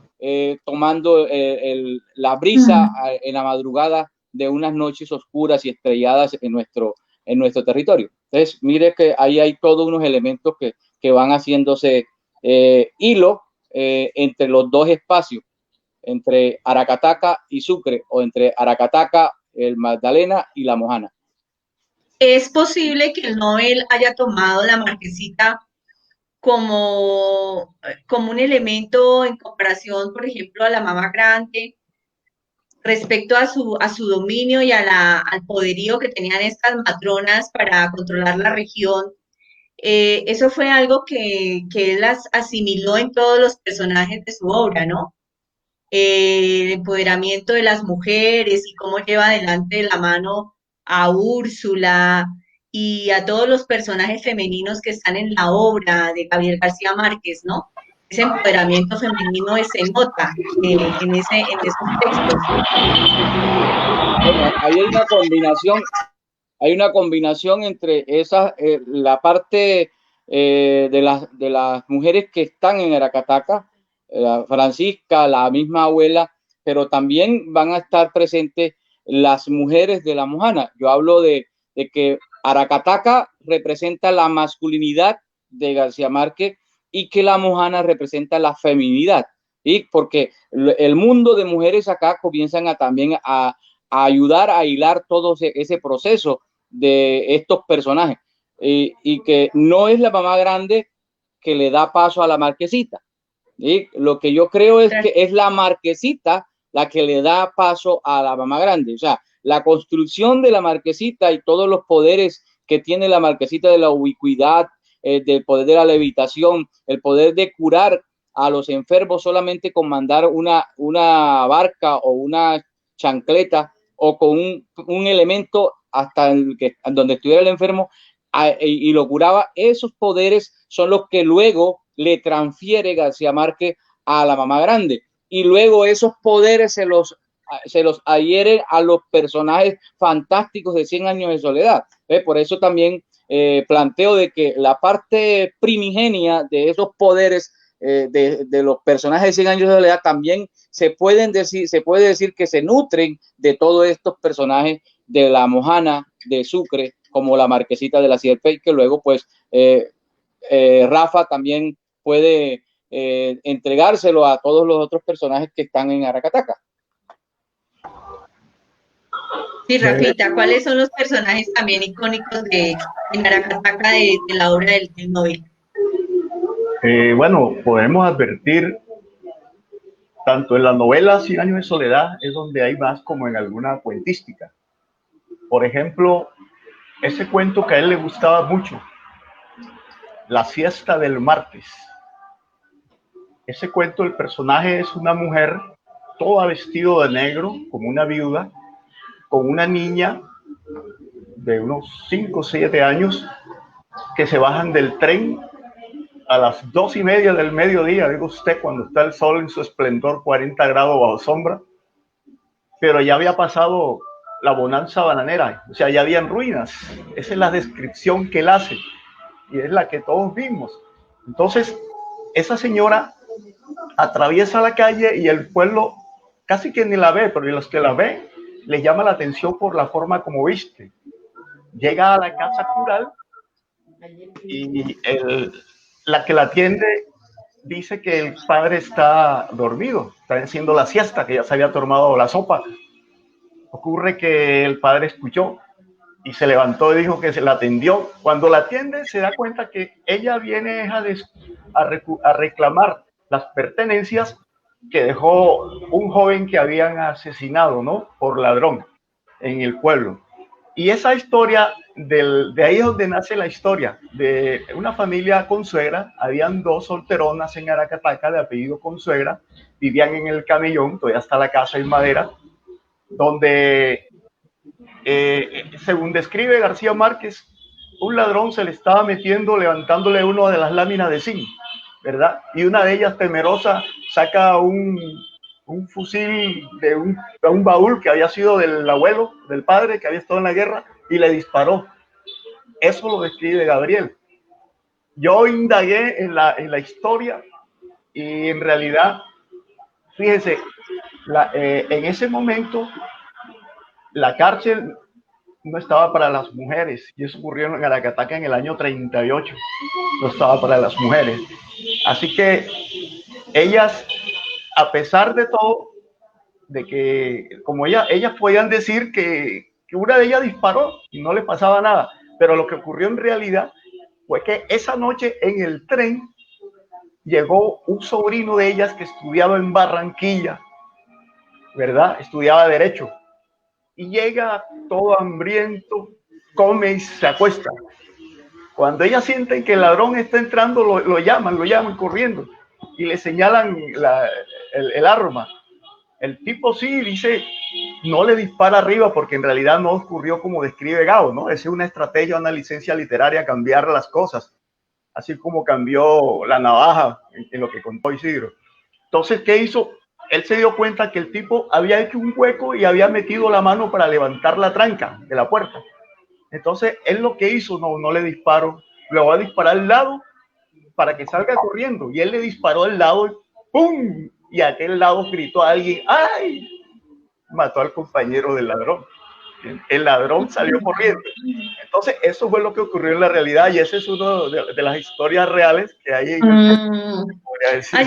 [SPEAKER 4] tomando la brisa en la madrugada de unas noches oscuras y estrelladas en nuestro territorio. Entonces, mire que ahí hay todos unos elementos que van haciéndose hilo entre los dos espacios, entre Aracataca y Sucre, o entre Aracataca, el Magdalena y la Mojana.
[SPEAKER 2] ¿Es posible que el Nobel haya tomado la Marquesita como un elemento en comparación, por ejemplo, a la Mamá Grande, respecto a su dominio y al poderío que tenían estas matronas para controlar la región? Eso fue algo que él las asimiló en todos los personajes de su obra, ¿no? El empoderamiento de las mujeres y cómo lleva adelante de la mano a Úrsula y a todos los personajes femeninos que están en la obra de Gabriel García Márquez, ¿no? Ese empoderamiento femenino se nota en esos textos.
[SPEAKER 4] Bueno, ahí hay una combinación entre la parte de las mujeres que están en Aracataca, Francisca, la misma abuela, pero también van a estar presentes las mujeres de la Mojana. Yo hablo de que Aracataca representa la masculinidad de García Márquez y que la Mojana representa la feminidad. ¿Sí? Porque el mundo de mujeres acá comienzan también a ayudar a hilar todo ese proceso de estos personajes. Y que no es la mamá grande que le da paso a la marquesita. ¿Sí? Lo que yo creo es que es la marquesita la que le da paso a la mamá grande. O sea, la construcción de la marquesita y todos los poderes que tiene la marquesita de la ubicuidad, del poder de la levitación, el poder de curar a los enfermos solamente con mandar una barca o una chancleta o con un elemento hasta donde estuviera el enfermo y lo curaba. Esos poderes son los que luego le transfiere García Márquez a la mamá grande, y luego esos poderes se los adhieren a los personajes fantásticos de 100 años de soledad. Por eso también planteo de que la parte primigenia de esos poderes de los personajes de 100 años de soledad también se puede decir que se nutren de todos estos personajes de la Mojana, de Sucre, como la marquesita de la Sierpe, que luego pues Rafa también puede entregárselo a todos los otros personajes que están en Aracataca.
[SPEAKER 2] Sí, Rafita, ¿cuáles son los personajes también icónicos en Aracataca de la obra del Nobel?
[SPEAKER 3] Bueno, podemos advertir, tanto en la novela 100 años de soledad es donde hay más, como en alguna cuentística. Por ejemplo, ese cuento que a él le gustaba mucho, La siesta del martes. Ese cuento, el personaje es una mujer toda vestida de negro, como una viuda, con una niña de unos 5 o 7 años, que se bajan del tren a las 2:30 del mediodía, digo usted, cuando está el sol en su esplendor, 40 grados bajo sombra, pero ya había pasado la bonanza bananera, o sea, ya habían ruinas. Esa es la descripción que él hace y es la que todos vimos. Entonces, esa señora atraviesa la calle y el pueblo casi que ni la ve, pero los que la ven les llama la atención por la forma como viste. Llega a la casa cural y la que la atiende dice que el padre está dormido, está haciendo la siesta, que ya se había tomado la sopa. Ocurre que el padre escuchó y se levantó y dijo que se la atendió. Cuando la atiende se da cuenta que ella viene a reclamar las pertenencias que dejó un joven que habían asesinado, ¿no?, por ladrón en el pueblo. Y esa historia, de ahí es donde nace la historia de una familia Consuegra. Habían 2 solteronas en Aracataca de apellido Consuegra, vivían en el Camellón, todavía está la casa en madera, donde, según describe García Márquez, un ladrón se le estaba metiendo, levantándole una de las láminas de zinc, ¿verdad? Y una de ellas, temerosa, saca un fusil de un baúl que había sido del abuelo, del padre, que había estado en la guerra, y le disparó. Eso lo describe Gabriel. Yo indagué en la historia y en realidad, fíjense, en ese momento la cárcel no estaba para las mujeres, y eso ocurrió en Aracataca en el año 38, no estaba para las mujeres. Así que ellas, a pesar de todo, de que como ellas podían decir que una de ellas disparó y no le pasaba nada, pero lo que ocurrió en realidad fue que esa noche en el tren llegó un sobrino de ellas que estudiaba en Barranquilla, ¿verdad? Estudiaba Derecho, y llega todo hambriento, come y se acuesta. Cuando ellas sienten que el ladrón está entrando, lo llaman corriendo y le señalan el arma. El tipo sí dice, no le dispara arriba, porque en realidad no ocurrió como describe Gao, ¿no? Esa es una estrategia, una licencia literaria, cambiar las cosas, así como cambió la navaja en lo que contó Isidro. Entonces, ¿qué hizo? Él se dio cuenta que el tipo había hecho un hueco y había metido la mano para levantar la tranca de la puerta. Entonces, él lo que hizo, no le disparó, le va a disparar al lado para que salga corriendo. Y él le disparó al lado y ¡pum! Y a aquel lado gritó a alguien, ¡ay! Mató al compañero del ladrón. el ladrón salió corriendo. Entonces, eso fue lo que ocurrió en la realidad y esa es una de las historias reales que hay en el podría decir.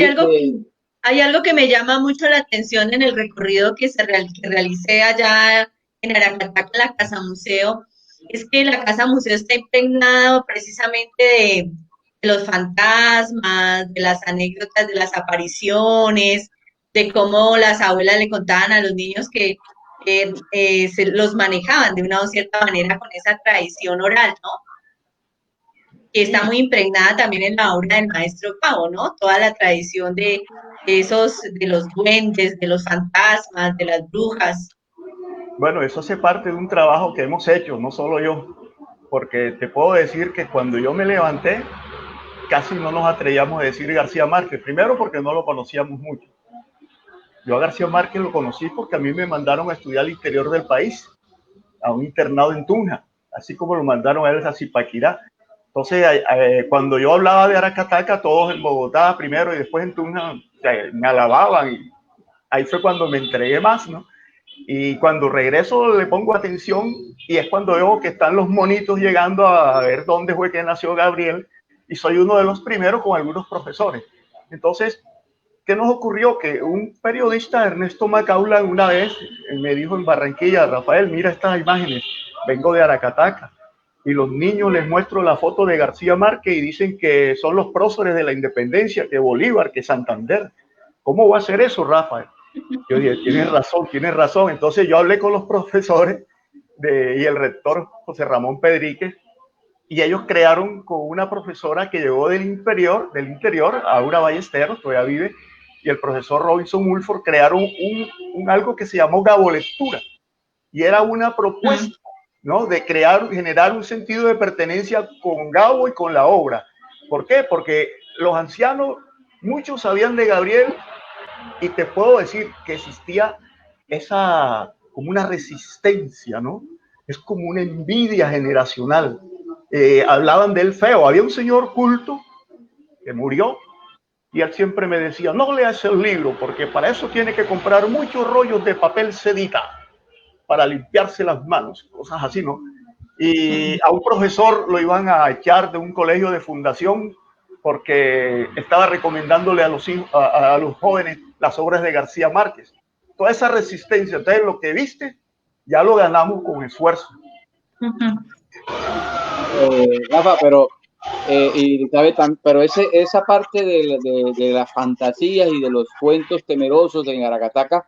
[SPEAKER 2] Hay algo que me llama mucho la atención en el recorrido que realicé allá en Aracataca, la Casa Museo, es que la Casa Museo está impregnado precisamente de los fantasmas, de las anécdotas, de las apariciones, de cómo las abuelas le contaban a los niños que se los manejaban de una o cierta manera con esa tradición oral, ¿no? Que está muy impregnada también en la obra del maestro Pavo, ¿no? Toda la tradición de los duendes, de los fantasmas, de las brujas.
[SPEAKER 3] Bueno, eso hace parte de un trabajo que hemos hecho, no solo yo, porque te puedo decir que cuando yo me levanté, casi no nos atrevíamos a decir García Márquez, primero porque no lo conocíamos mucho. Yo a García Márquez lo conocí porque a mí me mandaron a estudiar al interior del país, a un internado en Tunja, así como lo mandaron a él a Zipaquirá. Entonces, cuando yo hablaba de Aracataca, todos en Bogotá primero y después en Tunja, o sea, me alababan y ahí fue cuando me entregué más, ¿no? Y cuando regreso le pongo atención y es cuando veo que están los monitos llegando a ver dónde fue que nació Gabriel y soy uno de los primeros con algunos profesores. Entonces, ¿qué nos ocurrió? Que un periodista, Ernesto Macaula, una vez me dijo en Barranquilla, Rafael, mira estas imágenes, vengo de Aracataca y los niños les muestro la foto de García Márquez y dicen que son los próceres de la independencia, que Bolívar, que Santander. ¿Cómo va a ser eso, Rafael? Yo dije, tienes razón, tienes razón. Entonces yo hablé con los profesores y el rector José Ramón Pedríquez y ellos crearon con una profesora que llegó del interior, Aura Ballesteros, todavía vive, y el profesor Robinson Mulford crearon algo que se llamó Gabolectura y era una propuesta, ¿no? De generar un sentido de pertenencia con Gabo y con la obra. ¿Por qué? Porque los ancianos, muchos sabían de Gabriel y te puedo decir que existía como una resistencia, ¿no? Es como una envidia generacional. Hablaban de él feo. Había un señor culto que murió y él siempre me decía, no leas el libro porque para eso tiene que comprar muchos rollos de papel sedita para limpiarse las manos, cosas así, ¿no? Y a un profesor lo iban a echar de un colegio de fundación porque estaba recomendándole a los jóvenes las obras de García Márquez. Toda esa resistencia, entonces lo que viste, ya lo ganamos con esfuerzo.
[SPEAKER 4] Rafa, pero pero esa parte de las fantasías y de los cuentos temerosos en Aracataca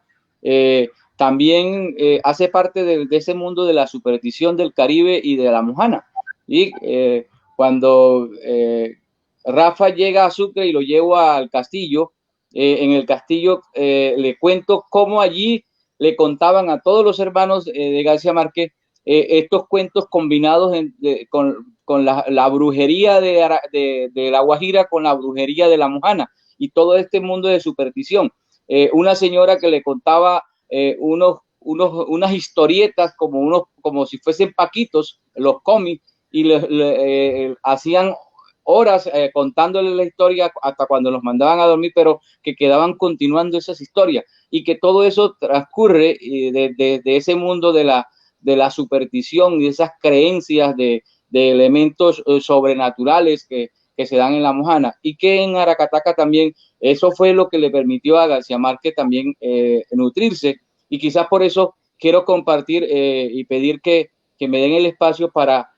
[SPEAKER 4] también hace parte de ese mundo de la superstición del Caribe y de la Mujana. Y cuando Rafa llega a Sucre y lo llevo al castillo, en el castillo le cuento cómo allí le contaban a todos los hermanos de García Márquez estos cuentos combinados con la brujería de la Guajira con la brujería de la Mujana y todo este mundo de superstición. Una señora que le contaba unas historietas como si fuesen paquitos, los cómics, y hacían horas contándole la historia hasta cuando los mandaban a dormir, pero que quedaban continuando esas historias y que todo eso transcurre de ese mundo de la superstición y esas creencias de elementos sobrenaturales que se dan en la Mujana y que en Aracataca también eso fue lo que le permitió a García Márquez también nutrirse y quizás por eso quiero compartir y pedir que me den el espacio para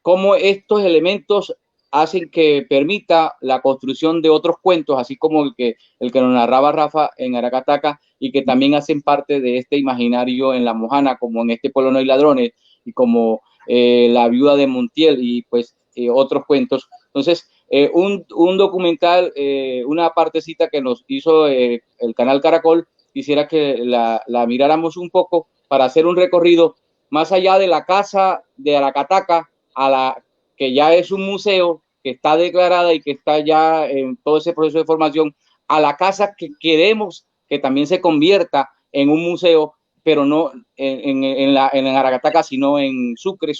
[SPEAKER 4] cómo estos elementos hacen que permita la construcción de otros cuentos, así como el que nos narraba Rafa en Aracataca y que también hacen parte de este imaginario en la Mujana, como en este Pueblo No hay ladrones y como La viuda de Montiel y pues otros cuentos. Entonces, un documental, una partecita que nos hizo el canal Caracol, quisiera que la miráramos un poco para hacer un recorrido más allá de la casa de Aracataca, que ya es un museo, que está declarada y que está ya en todo ese proceso de formación, a la casa que queremos que también se convierta en un museo, pero no en Aracataca, sino en Sucre.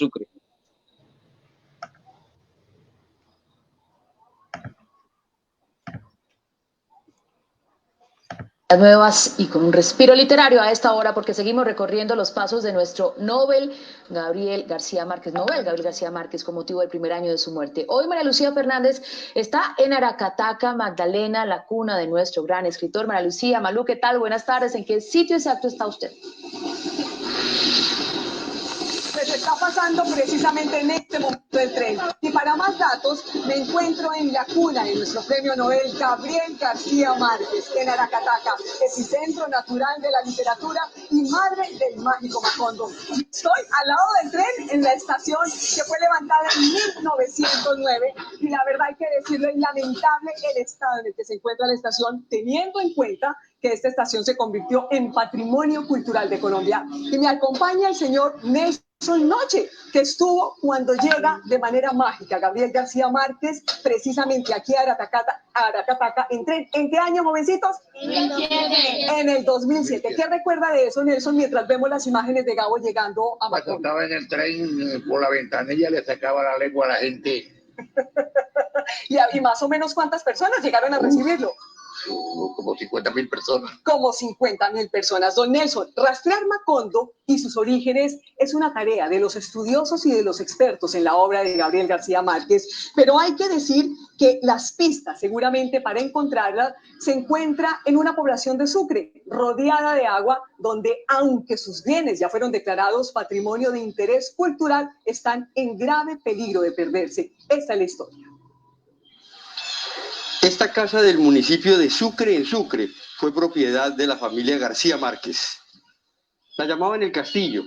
[SPEAKER 8] nuevas y con un respiro literario a esta hora, porque seguimos recorriendo los pasos de nuestro Nobel Gabriel García Márquez, con motivo del primer año de su muerte. Hoy María Lucía Fernández está en Aracataca, Magdalena, la cuna de nuestro gran escritor. María Lucía, Malú, ¿qué tal? Buenas tardes. ¿En qué sitio exacto está usted?
[SPEAKER 9] Pues está pasando precisamente en este momento el tren. Y para más datos, me encuentro en la cuna de nuestro premio Nobel Gabriel García Márquez, en Aracataca, epicentro natural de la literatura y madre del mágico Macondo. Estoy al lado del tren en la estación que fue levantada en 1909 y la verdad hay que decirlo, es lamentable el estado en el que se encuentra la estación, teniendo en cuenta que esta estación se convirtió en Patrimonio Cultural de Colombia. Y me acompaña el señor Nelson Noche, que estuvo cuando llega de manera mágica Gabriel García Márquez, precisamente aquí a Aracataca. ¿En qué año, jovencitos? En el 2007. ¿Qué recuerda de eso, Nelson, mientras vemos las imágenes de Gabo llegando a Macondo?
[SPEAKER 10] Cuando estaba en el tren, por la ventanilla le sacaba la lengua a la gente.
[SPEAKER 9] ¿Y más o menos cuántas personas llegaron a recibirlo?
[SPEAKER 10] Como 50.000 personas.
[SPEAKER 9] Como 50.000 personas. Don Nelson, rastrear Macondo y sus orígenes es una tarea de los estudiosos y de los expertos en la obra de Gabriel García Márquez, pero hay que decir que las pistas, seguramente para encontrarla, se encuentra en una población de Sucre, rodeada de agua, donde aunque sus bienes ya fueron declarados patrimonio de interés cultural, están en grave peligro de perderse. Esta es la historia.
[SPEAKER 11] Esta casa del municipio de Sucre, en Sucre, fue propiedad de la familia García Márquez. La llamaban el castillo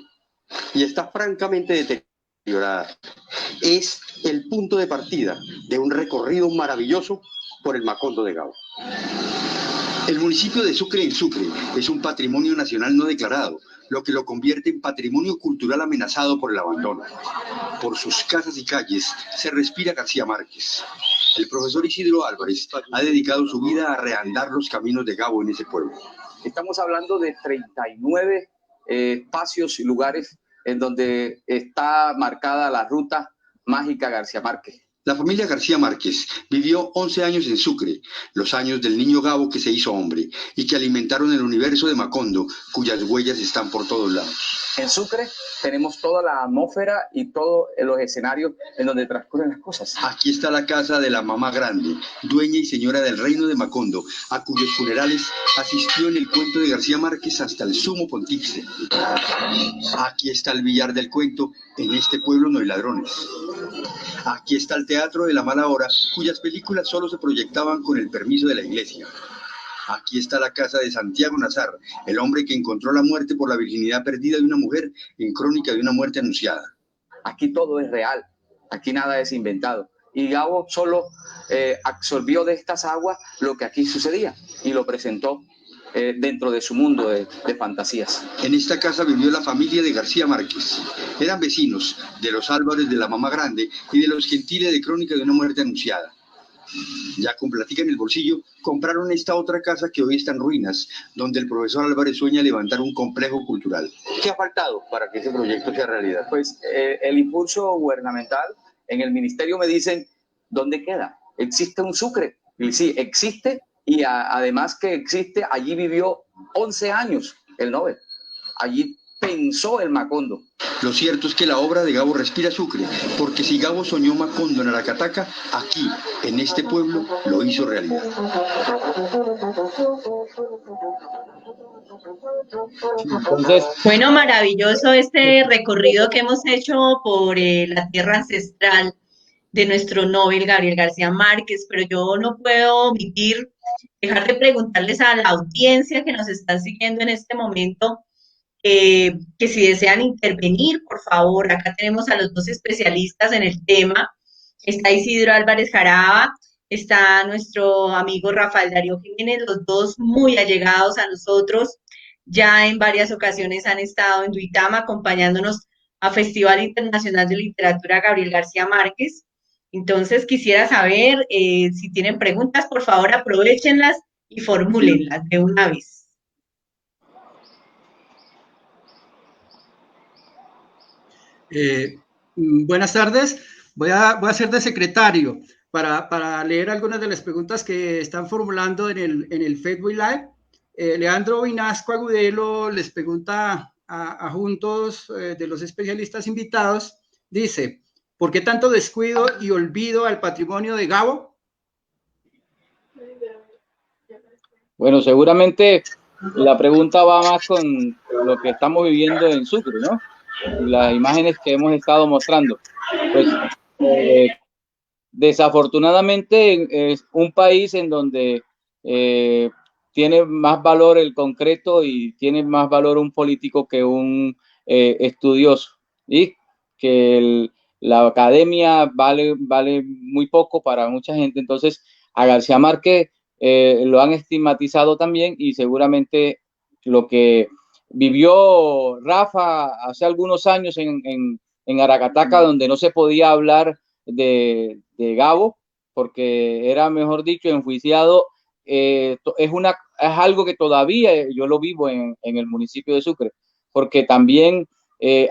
[SPEAKER 11] y está francamente deteriorada. Es el punto de partida de un recorrido maravilloso por el Macondo de Gabo.
[SPEAKER 1] El municipio de Sucre en Sucre es un patrimonio nacional no declarado, lo que lo convierte en patrimonio cultural amenazado por el abandono. Por sus casas y calles se respira García Márquez. El profesor Isidro Álvarez ha dedicado su vida a reandar los caminos de Gabo en ese pueblo.
[SPEAKER 4] Estamos hablando de 39 espacios y lugares en donde está marcada la ruta mágica García Márquez.
[SPEAKER 1] La familia García Márquez vivió 11 años en Sucre, los años del niño Gabo que se hizo hombre y que alimentaron el universo de Macondo, cuyas huellas están por todos lados.
[SPEAKER 4] En Sucre tenemos toda la atmósfera y todos los escenarios en donde transcurren las cosas.
[SPEAKER 1] Aquí está la casa de la Mamá Grande, dueña y señora del reino de Macondo, a cuyos funerales asistió en el cuento de García Márquez hasta el sumo pontífice. Aquí está el billar del cuento, en este pueblo no hay ladrones. Aquí está el Teatro de la Mala Hora, cuyas películas solo se proyectaban con el permiso de la iglesia. Aquí está la casa de Santiago Nazar, el hombre que encontró la muerte por la virginidad perdida de una mujer en Crónica de una muerte anunciada.
[SPEAKER 4] Aquí todo es real, aquí nada es inventado. Y Gabo solo absorbió de estas aguas lo que aquí sucedía y lo presentó dentro de su mundo de fantasías.
[SPEAKER 1] En esta casa vivió la familia de García Márquez. Eran vecinos de los Álvarez de la Mamá Grande y de los Gentiles de Crónica de una muerte anunciada. Ya con platica en el bolsillo, compraron esta otra casa que hoy está en ruinas, donde el profesor Álvarez sueña levantar un complejo cultural.
[SPEAKER 11] ¿Qué ha faltado para que ese proyecto sea realidad?
[SPEAKER 4] Pues el impulso gubernamental. En el ministerio me dicen, ¿dónde queda? ¿Existe un Sucre? Y sí, existe, y además que existe, allí vivió 11 años el Nobel. Allí pensó el Macondo.
[SPEAKER 1] Lo cierto es que la obra de Gabo respira Sucre, porque si Gabo soñó Macondo en Aracataca, aquí, en este pueblo, lo hizo realidad.
[SPEAKER 2] Bueno, maravilloso este recorrido que hemos hecho por la tierra ancestral de nuestro Nobel Gabriel García Márquez, pero yo no puedo dejar de preguntarles a la audiencia que nos está siguiendo en este momento, que si desean intervenir, por favor. Acá tenemos a los dos especialistas en el tema. Está Isidro Álvarez Jaraba, está nuestro amigo Rafael Darío Jiménez, los dos muy allegados a nosotros. Ya en varias ocasiones han estado en Duitama acompañándonos a Festival Internacional de Literatura Gabriel García Márquez. Entonces quisiera saber si tienen preguntas, por favor aprovechenlas y formúlenlas de una vez.
[SPEAKER 12] Buenas tardes. Voy a ser de secretario para leer algunas de las preguntas que están formulando en el Facebook Live. Leandro Vinasco Agudelo les pregunta a juntos de los especialistas invitados, dice, ¿por qué tanto descuido y olvido al patrimonio de Gabo?
[SPEAKER 4] Bueno, seguramente la pregunta va más con lo que estamos viviendo en Sucre, ¿no? Y las imágenes que hemos estado mostrando. Pues desafortunadamente es un país en donde tiene más valor el concreto y tiene más valor un político que un estudioso, y que la academia vale muy poco para mucha gente. Entonces a García Márquez lo han estigmatizado también, y seguramente lo que vivió Rafa hace algunos años en Aracataca, donde no se podía hablar de Gabo, porque era, mejor dicho, enjuiciado, es algo que todavía yo lo vivo en el municipio de Sucre, porque también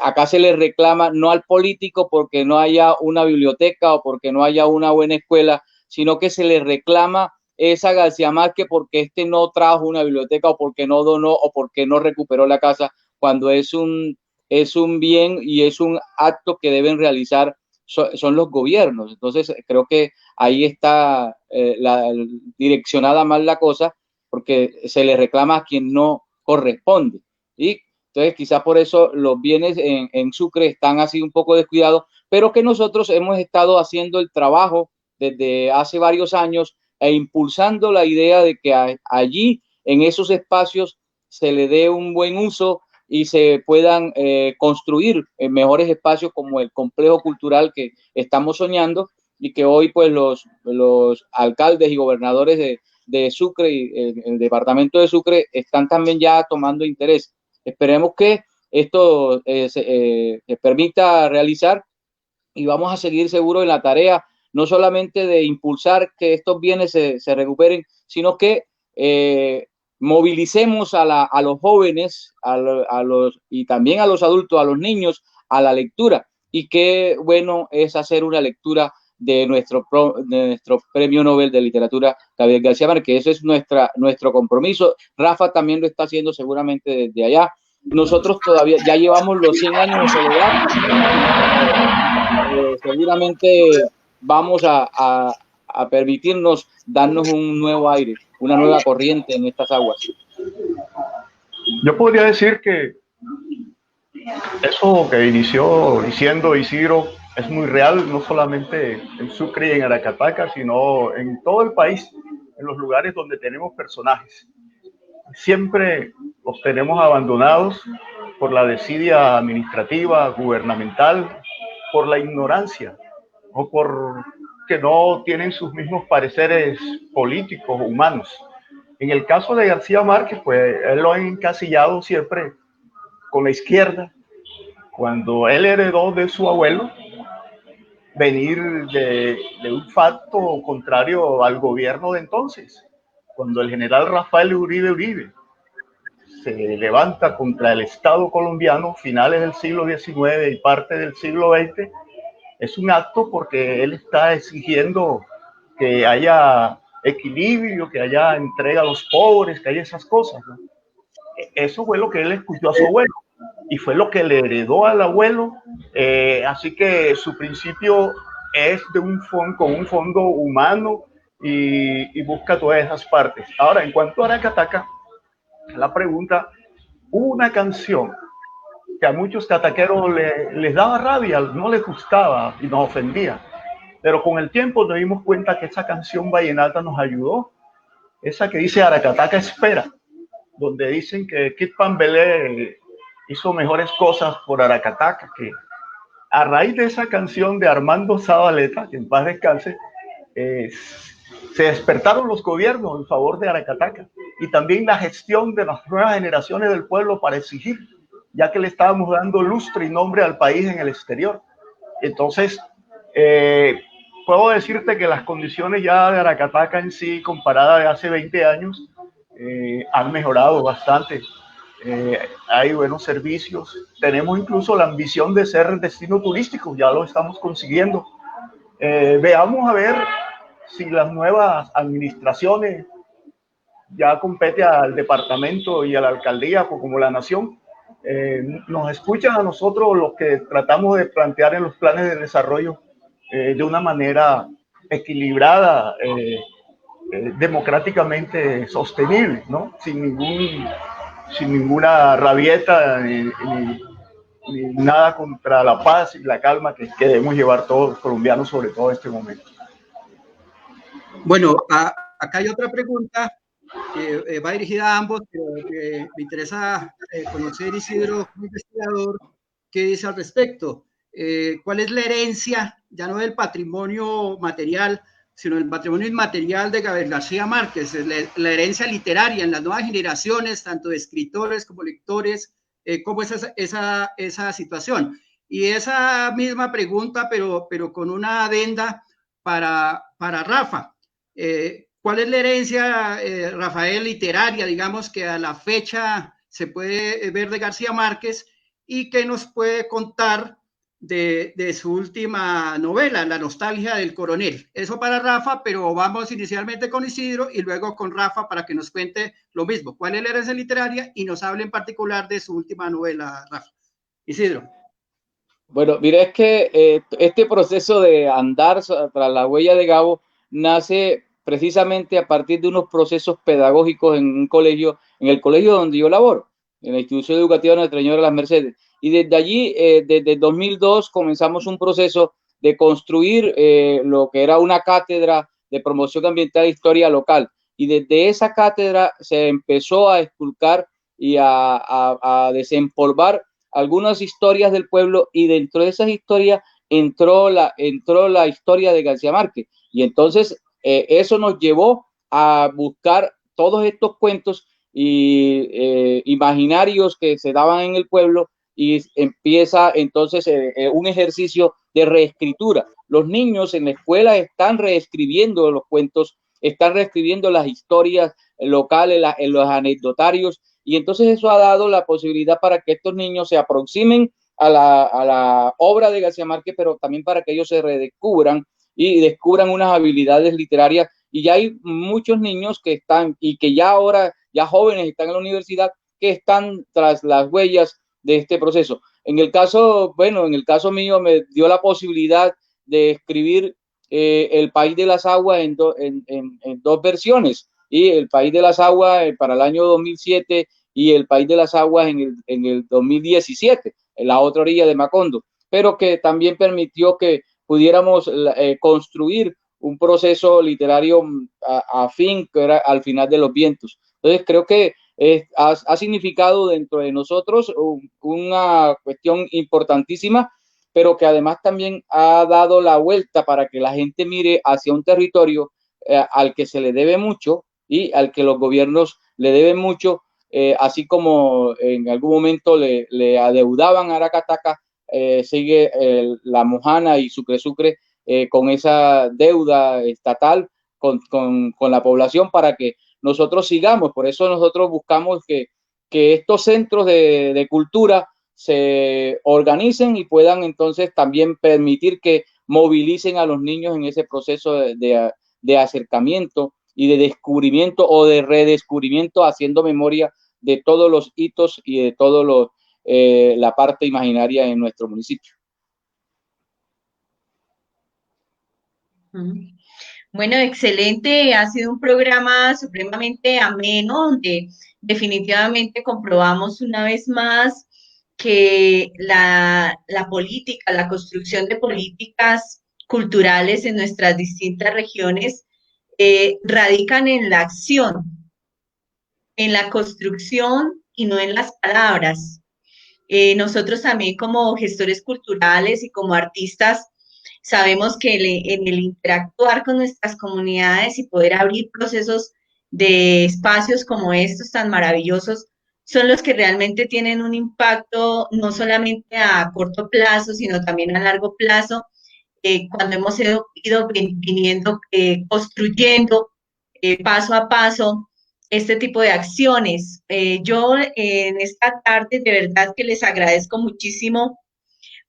[SPEAKER 4] acá se le reclama no al político porque no haya una biblioteca o porque no haya una buena escuela, sino que se le reclama a García Márquez porque este no trajo una biblioteca o porque no donó o porque no recuperó la casa, cuando es un bien y es un acto que deben realizar son los gobiernos. Entonces creo que ahí está direccionada mal la cosa, porque se le reclama a quien no corresponde, y entonces quizás por eso los bienes en Sucre están así un poco descuidados, pero que nosotros hemos estado haciendo el trabajo desde hace varios años e impulsando la idea de que allí en esos espacios se le dé un buen uso y se puedan construir mejores espacios como el complejo cultural que estamos soñando, y que hoy pues los alcaldes y gobernadores de Sucre y el departamento de Sucre están también ya tomando interés. Esperemos que esto se permita realizar, y vamos a seguir seguro en la tarea, no solamente de impulsar que estos bienes se recuperen, sino que movilicemos a los jóvenes y también a los adultos, a los niños, a la lectura. Y qué bueno es hacer una lectura de nuestro Premio Nobel de Literatura, Gabriel García Márquez. Ese es nuestro compromiso. Rafa también lo está haciendo seguramente desde allá. Nosotros todavía ya llevamos los 100 años de soledad. Seguramente vamos a permitirnos darnos un nuevo aire, una nueva corriente en estas aguas.
[SPEAKER 3] Yo podría decir que eso que inició diciendo Isidro es muy real, no solamente en Sucre y en Aracataca, sino en todo el país, en los lugares donde tenemos personajes. Siempre los tenemos abandonados por la desidia administrativa, gubernamental, por la ignorancia o por que no tienen sus mismos pareceres políticos o humanos. En el caso de García Márquez, pues él lo ha encasillado siempre con la izquierda, cuando él heredó de su abuelo venir de un facto contrario al gobierno de entonces, cuando el general Rafael Uribe se levanta contra el Estado colombiano, finales del siglo XIX y parte del siglo XX, es un acto porque él está exigiendo que haya equilibrio, que haya entrega a los pobres, que haya esas cosas, ¿no? Eso fue lo que él escuchó a su abuelo y fue lo que le heredó al abuelo, así que su principio es de con un fondo humano y busca todas esas partes. Ahora, en cuanto a Aracataca, la pregunta, hubo una canción que a muchos cataqueros les daba rabia, no les gustaba y nos ofendía, pero con el tiempo nos dimos cuenta que esa canción vallenata nos ayudó, esa que dice Aracataca espera, donde dicen que Kid Pambelé hizo mejores cosas por Aracataca, que a raíz de esa canción de Armando Zabaleta, que en paz descanse, se despertaron los gobiernos en favor de Aracataca y también la gestión de las nuevas generaciones del pueblo para exigir, ya que le estábamos dando lustre y nombre al país en el exterior. Entonces, puedo decirte que las condiciones ya de Aracataca en sí, comparada de hace 20 años, han mejorado bastante. Hay buenos servicios. Tenemos incluso la ambición de ser destino turístico, ya lo estamos consiguiendo. Veamos a ver si las nuevas administraciones ya compete al departamento y a la alcaldía como la nación. Nos escuchan a nosotros los que tratamos de plantear en los planes de desarrollo de una manera equilibrada, democráticamente sostenible, ¿no? Sin ninguna rabieta ni nada contra la paz y la calma que debemos llevar todos los colombianos, sobre todo en este momento.
[SPEAKER 12] Bueno, acá hay otra pregunta que va dirigida a ambos, pero me interesa conocer, Isidro, como investigador, qué dice al respecto. ¿Cuál es la herencia, ya no del patrimonio material, sino el patrimonio inmaterial de Gabriel García Márquez, la herencia literaria en las nuevas generaciones, tanto de escritores como lectores? ¿Cómo es esa situación? Y esa misma pregunta, pero con una adenda para Rafa. ¿Cuál es la herencia, Rafael, literaria, digamos, que a la fecha se puede ver de García Márquez, y qué nos puede contar de su última novela, La nostalgia del coronel? Eso para Rafa, pero vamos inicialmente con Isidro y luego con Rafa para que nos cuente lo mismo. ¿Cuál es la herencia literaria? Y nos hable en particular de su última novela, Rafa. Isidro.
[SPEAKER 4] Bueno, mira, es que este proceso de andar tras la huella de Gabo nace precisamente a partir de unos procesos pedagógicos en un colegio, en el colegio donde yo laboro, en la institución educativa Nuestra Señora de las Mercedes. Y desde allí, desde 2002, comenzamos un proceso de construir lo que era una cátedra de promoción ambiental e historia local. Y desde esa cátedra se empezó a esculcar y a desempolvar algunas historias del pueblo, y dentro de esas historias entró la historia de García Márquez. Y entonces eso nos llevó a buscar todos estos cuentos y imaginarios que se daban en el pueblo, y empieza entonces un ejercicio de reescritura. Los niños en la escuela están reescribiendo los cuentos, están reescribiendo las historias locales, los anecdotarios, y entonces eso ha dado la posibilidad para que estos niños se aproximen a la obra de García Márquez, pero también para que ellos se redescubran y descubran unas habilidades literarias. Y ya hay muchos niños que están, y que ya ahora, ya jóvenes, están en la universidad, que están tras las huellas de este proceso. En el caso mío, me dio la posibilidad de escribir El País de las Aguas en dos versiones, y El País de las Aguas para el año 2007 y El País de las Aguas en el 2017, en la otra orilla de Macondo, pero que también permitió que pudiéramos construir un proceso literario afín, que era Al final de los vientos. Entonces creo que ha significado dentro de nosotros una cuestión importantísima, pero que además también ha dado la vuelta para que la gente mire hacia un territorio al que se le debe mucho y al que los gobiernos le deben mucho, así como en algún momento le adeudaban a Aracataca, sigue la Mojana y Sucre con esa deuda estatal con la población, para que nosotros sigamos. Por eso nosotros buscamos que estos centros de cultura se organicen y puedan entonces también permitir que movilicen a los niños en ese proceso de acercamiento y de descubrimiento o de redescubrimiento, haciendo memoria de todos los hitos y de todo la parte imaginaria en nuestro municipio.
[SPEAKER 2] Bueno, excelente. Ha sido un programa supremamente ameno, donde definitivamente comprobamos una vez más que la política, la construcción de políticas culturales en nuestras distintas regiones radican en la acción, en la construcción y no en las palabras. Nosotros también como gestores culturales y como artistas sabemos que en el interactuar con nuestras comunidades y poder abrir procesos de espacios como estos tan maravillosos son los que realmente tienen un impacto no solamente a corto plazo, sino también a largo plazo, cuando hemos ido viniendo, construyendo paso a paso este tipo de acciones. Yo en esta tarde de verdad que les agradezco muchísimo,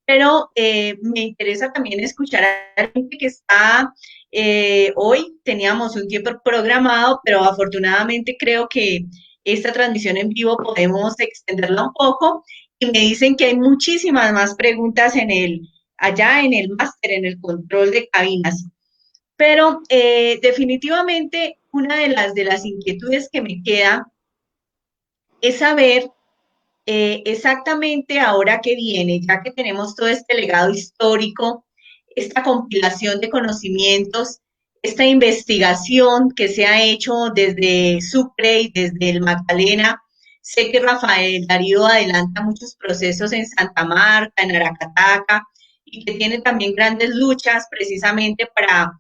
[SPEAKER 2] pero me interesa también escuchar a la gente que está Hoy teníamos un tiempo programado, pero afortunadamente creo que esta transmisión en vivo podemos extenderla un poco y me dicen que hay muchísimas más preguntas allá en el máster, en el control de cabinas. Pero definitivamente una de las inquietudes que me queda es saber exactamente ahora que viene, ya que tenemos todo este legado histórico, esta compilación de conocimientos, esta investigación que se ha hecho desde Sucre y desde el Magdalena. Sé que Rafael Darío adelanta muchos procesos en Santa Marta, en Aracataca, y que tiene también grandes luchas precisamente para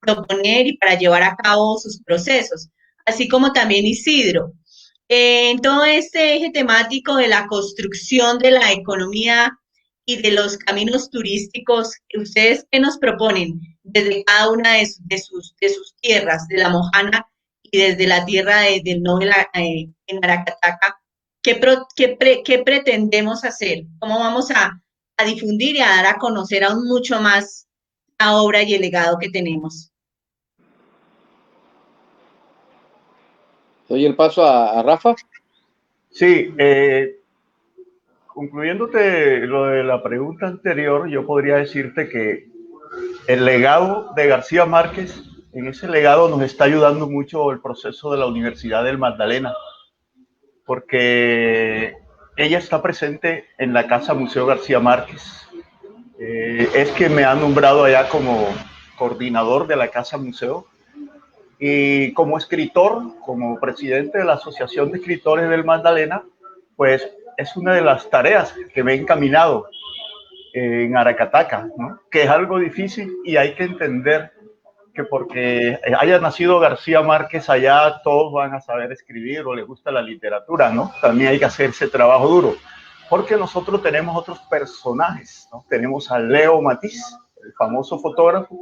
[SPEAKER 2] proponer y para llevar a cabo sus procesos, así como también Isidro. En todo este eje temático de la construcción de la economía y de los caminos turísticos, ¿ustedes qué nos proponen desde cada una de sus tierras, de la Mojana y desde la tierra del Nobel en Aracataca? ¿Qué pretendemos hacer? ¿Cómo vamos a difundir y a dar a conocer aún mucho más la obra y el legado que tenemos?
[SPEAKER 4] Doy el paso a Rafa.
[SPEAKER 3] Sí, concluyéndote lo de la pregunta anterior, yo podría decirte que el legado de García Márquez, en ese legado nos está ayudando mucho el proceso de la Universidad del Magdalena, porque ella está presente en la Casa Museo García Márquez. Es que me han nombrado allá como coordinador de la Casa Museo y como escritor, como presidente de la Asociación de Escritores del Magdalena, pues es una de las tareas que me he encaminado en Aracataca, ¿no? Que es algo difícil y hay que entender que porque haya nacido García Márquez allá todos van a saber escribir o les gusta la literatura, ¿no? También hay que hacer ese trabajo duro, porque nosotros tenemos otros personajes, ¿no? Tenemos a Leo Matiz, el famoso fotógrafo,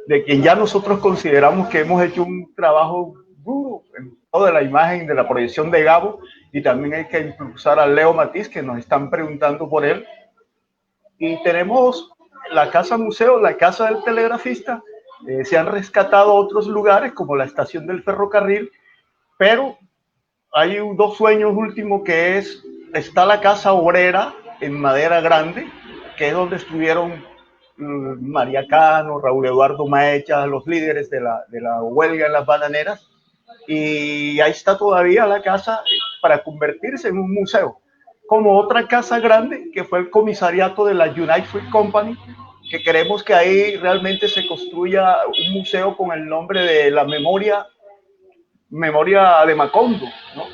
[SPEAKER 3] de quien ya nosotros consideramos que hemos hecho un trabajo duro en toda la imagen de la proyección de Gabo, y también hay que impulsar a Leo Matiz, que nos están preguntando por él. Y tenemos la Casa Museo, la Casa del Telegrafista, se han rescatado otros lugares como la Estación del Ferrocarril, pero hay dos sueños últimos que está la Casa Obrera en Madera Grande, que es donde estuvieron María Cano, Raúl Eduardo Maecha, los líderes de la huelga en las bananeras, y ahí está todavía la casa para convertirse en un museo, como otra casa grande que fue el comisariato de la United Fruit Company, que queremos que ahí realmente se construya un museo con el nombre de la memoria de Macondo, ¿no?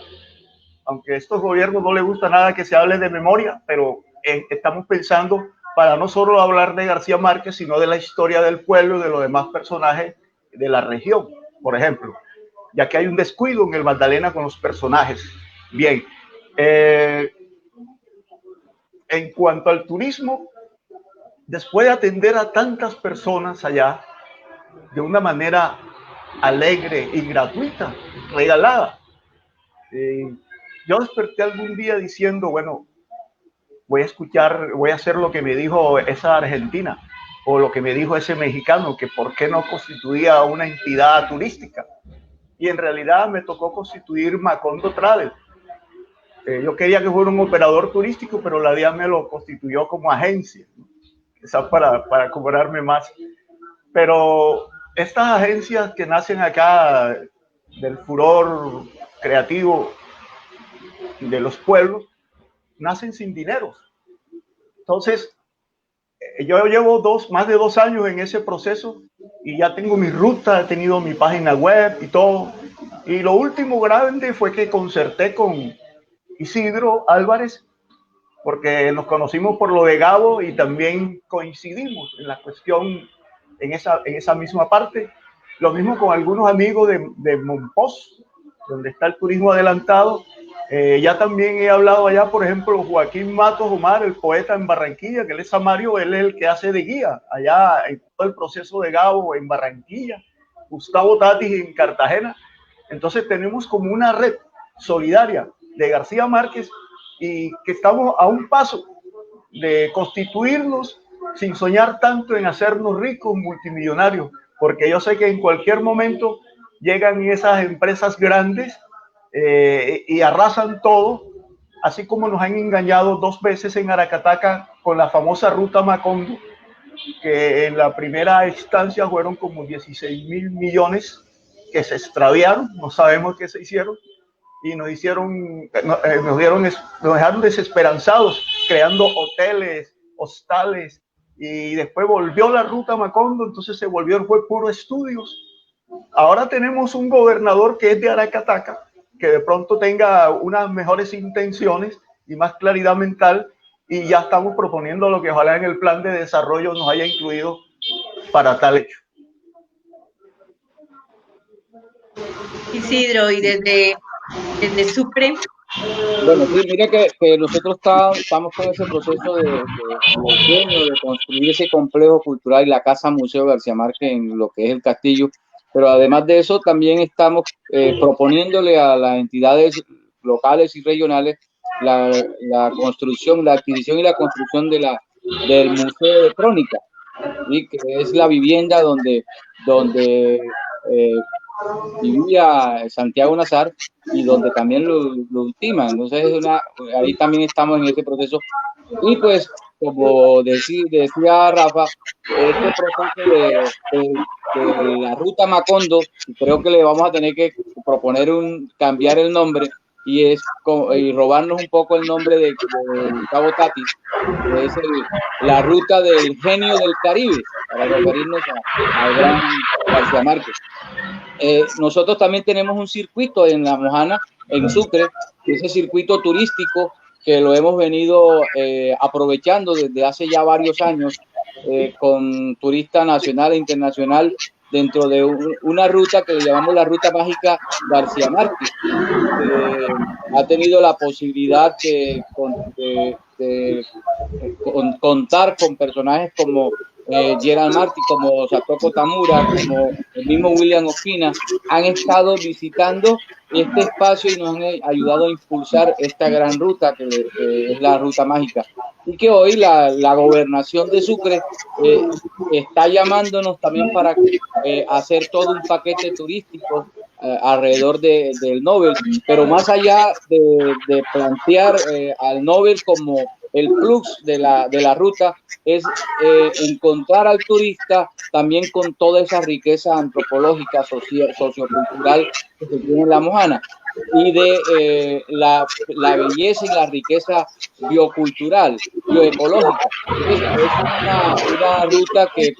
[SPEAKER 3] Aunque a estos gobiernos no les gusta nada que se hable de memoria, pero estamos pensando para no solo hablar de García Márquez, sino de la historia del pueblo y de los demás personajes de la región, por ejemplo, ya que hay un descuido en el Magdalena con los personajes. Bien, en cuanto al turismo, después de atender a tantas personas allá de una manera alegre y gratuita, regalada, yo desperté algún día diciendo, bueno, voy a hacer lo que me dijo esa argentina o lo que me dijo ese mexicano, que por qué no constituía una entidad turística. Y en realidad me tocó constituir Macondo Travel. Yo quería que fuera un operador turístico, pero la DIA me lo constituyó como agencia, ¿no? Quizás para cobrarme más. Pero estas agencias que nacen acá del furor creativo de los pueblos, nacen sin dinero. Entonces, yo llevo más de 2 años en ese proceso y ya tengo mi ruta, he tenido mi página web y todo. Y lo último grande fue que concerté con Isidro Álvarez, porque nos conocimos por lo de Gabo y también coincidimos en la cuestión, en esa misma parte. Lo mismo con algunos amigos de Monpós, donde está el turismo adelantado. Ya también he hablado allá, por ejemplo, Joaquín Matos Omar, el poeta en Barranquilla, que él es samario, él es el que hace de guía allá en todo el proceso de Gabo en Barranquilla, Gustavo Tatis en Cartagena. Entonces tenemos como una red solidaria de García Márquez y que estamos a un paso de constituirnos sin soñar tanto en hacernos ricos, multimillonarios, porque yo sé que en cualquier momento llegan esas empresas grandes y arrasan todo, así como nos han engañado 2 veces en Aracataca con la famosa ruta Macondo, que en la primera instancia fueron como 16.000 millones que se extraviaron, no sabemos qué se hicieron, y nos dejaron desesperanzados, creando hoteles, hostales, y después volvió la ruta Macondo, entonces fue puro estudios. Ahora tenemos un gobernador que es de Aracataca, que de pronto tenga unas mejores intenciones y más claridad mental, y ya estamos proponiendo lo que ojalá en el plan de desarrollo nos haya incluido para tal hecho.
[SPEAKER 2] Isidro, y desde Sucre.
[SPEAKER 4] Bueno, sí, mire que nosotros estamos con ese proceso de construir ese complejo cultural y la Casa Museo García Márquez en lo que es el castillo, pero además de eso también estamos proponiéndole a las entidades locales y regionales la construcción, la adquisición y la construcción del Museo de Crónica, ¿sí? Que es la vivienda donde vivía Santiago Nazar y donde también lo ultiman. Entonces ahí también estamos en este proceso. Y pues, como decía Rafa, este proceso de la ruta Macondo, creo que le vamos a tener que proponer cambiar el nombre y robarnos un poco el nombre de Gustavo Tatis, que es la ruta del genio del Caribe, para referirnos al gran García Márquez. Nosotros también tenemos un circuito en La Mojana, en Sucre, ese circuito turístico que lo hemos venido aprovechando desde hace ya varios años con turista nacional e internacional dentro de una ruta que le llamamos la Ruta Mágica García Márquez. Ha tenido la posibilidad de contar con personajes como Gerald Martí, como Satoko Tamura, como el mismo William Ospina, han estado visitando este espacio y nos han ayudado a impulsar esta gran ruta que es la Ruta Mágica, y que hoy la gobernación de Sucre está llamándonos también para hacer todo un paquete turístico alrededor del Nobel, pero más allá de plantear al Nobel como el plus de la ruta, es encontrar al turista también con toda esa riqueza antropológica, sociocultural que se tiene en La Mojana, y de la belleza y la riqueza biocultural, bioecológica. Es una ruta que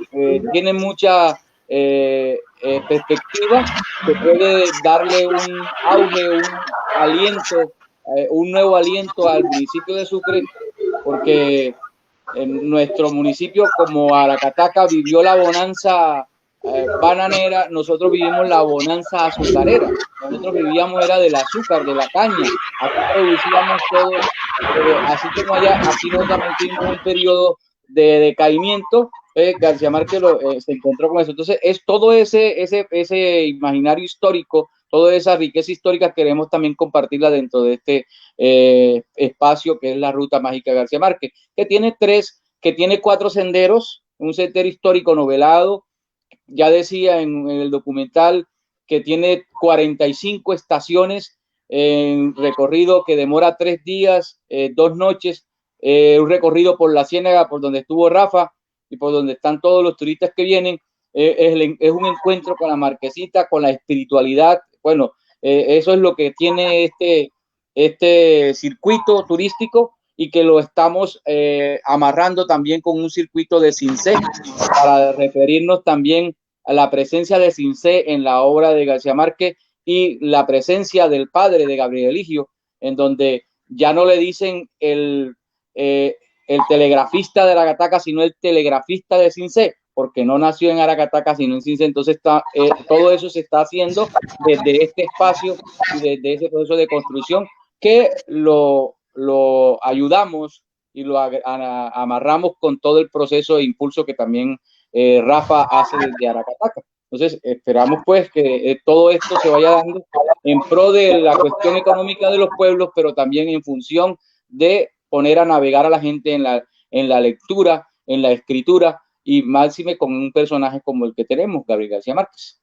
[SPEAKER 4] tiene mucha perspectiva, que puede darle un auge, un aliento, un nuevo aliento al municipio de Sucre, porque en nuestro municipio, como Aracataca vivió la bonanza bananera, nosotros vivimos la bonanza azucarera. Nosotros vivíamos era del azúcar, de la caña. Aquí producíamos todo, así como allá, aquí nos metimos un periodo de decaimiento. García Márquez se encontró con eso. Entonces, es todo ese imaginario histórico, toda esa riqueza histórica queremos también compartirla dentro de este espacio que es la Ruta Mágica García Márquez, que tiene 4 senderos, un sendero histórico novelado. Ya decía en el documental que tiene 45 estaciones en recorrido que demora 3 días, 2 noches, un recorrido por la Ciénaga, por donde estuvo Rafa y por donde están todos los turistas que vienen. Es un encuentro con la marquesita, con la espiritualidad. Bueno, eso es lo que tiene este circuito turístico, y que lo estamos amarrando también con un circuito de Cincé, para referirnos también a la presencia de Cincé en la obra de García Márquez y la presencia del padre de Gabriel Eligio, en donde ya no le dicen el telegrafista de Aracataca, sino el telegrafista de Cincé, porque no nació en Aracataca, sino en Cincé. Entonces todo eso se está haciendo desde este espacio y desde ese proceso de construcción, que lo ayudamos y lo amarramos con todo el proceso de impulso que también Rafa hace desde Aracataca. Entonces esperamos pues que todo esto se vaya dando en pro de la cuestión económica de los pueblos, pero también en función de poner a navegar a la gente en la lectura, en la escritura, y máxime con un personaje como el que tenemos, Gabriel García Márquez.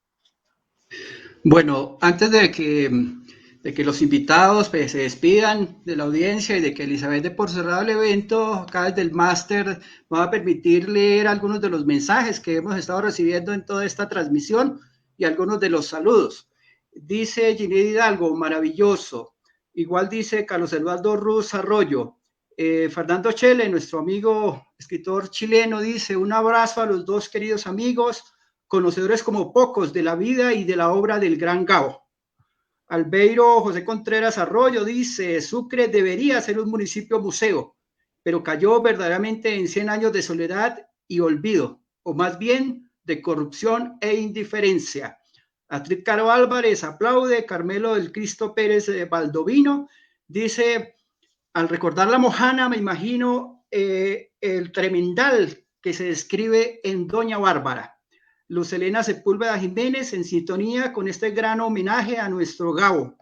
[SPEAKER 12] Bueno, antes de que los invitados pues, se despidan de la audiencia y de que Elizabeth dé por cerrado el evento, acá desde el máster me va a permitir leer algunos de los mensajes que hemos estado recibiendo en toda esta transmisión y algunos de los saludos. Dice Ginette Hidalgo, maravilloso. Igual dice Carlos Eduardo Ruz Arroyo. Fernando Chele, nuestro amigo escritor chileno, dice un abrazo a los dos queridos amigos, conocedores como pocos de la vida y de la obra del gran Gabo. Albeiro José Contreras Arroyo dice, Sucre debería ser un municipio museo, pero cayó verdaderamente en 100 años de soledad y olvido, o más bien de corrupción e indiferencia. Astrid Caro Álvarez aplaude, Carmelo del Cristo Pérez Baldovino dice, al recordar la Mojana me imagino el tremendal que se describe en Doña Bárbara. Luz Elena Sepúlveda Jiménez en sintonía con este gran homenaje a nuestro Gabo.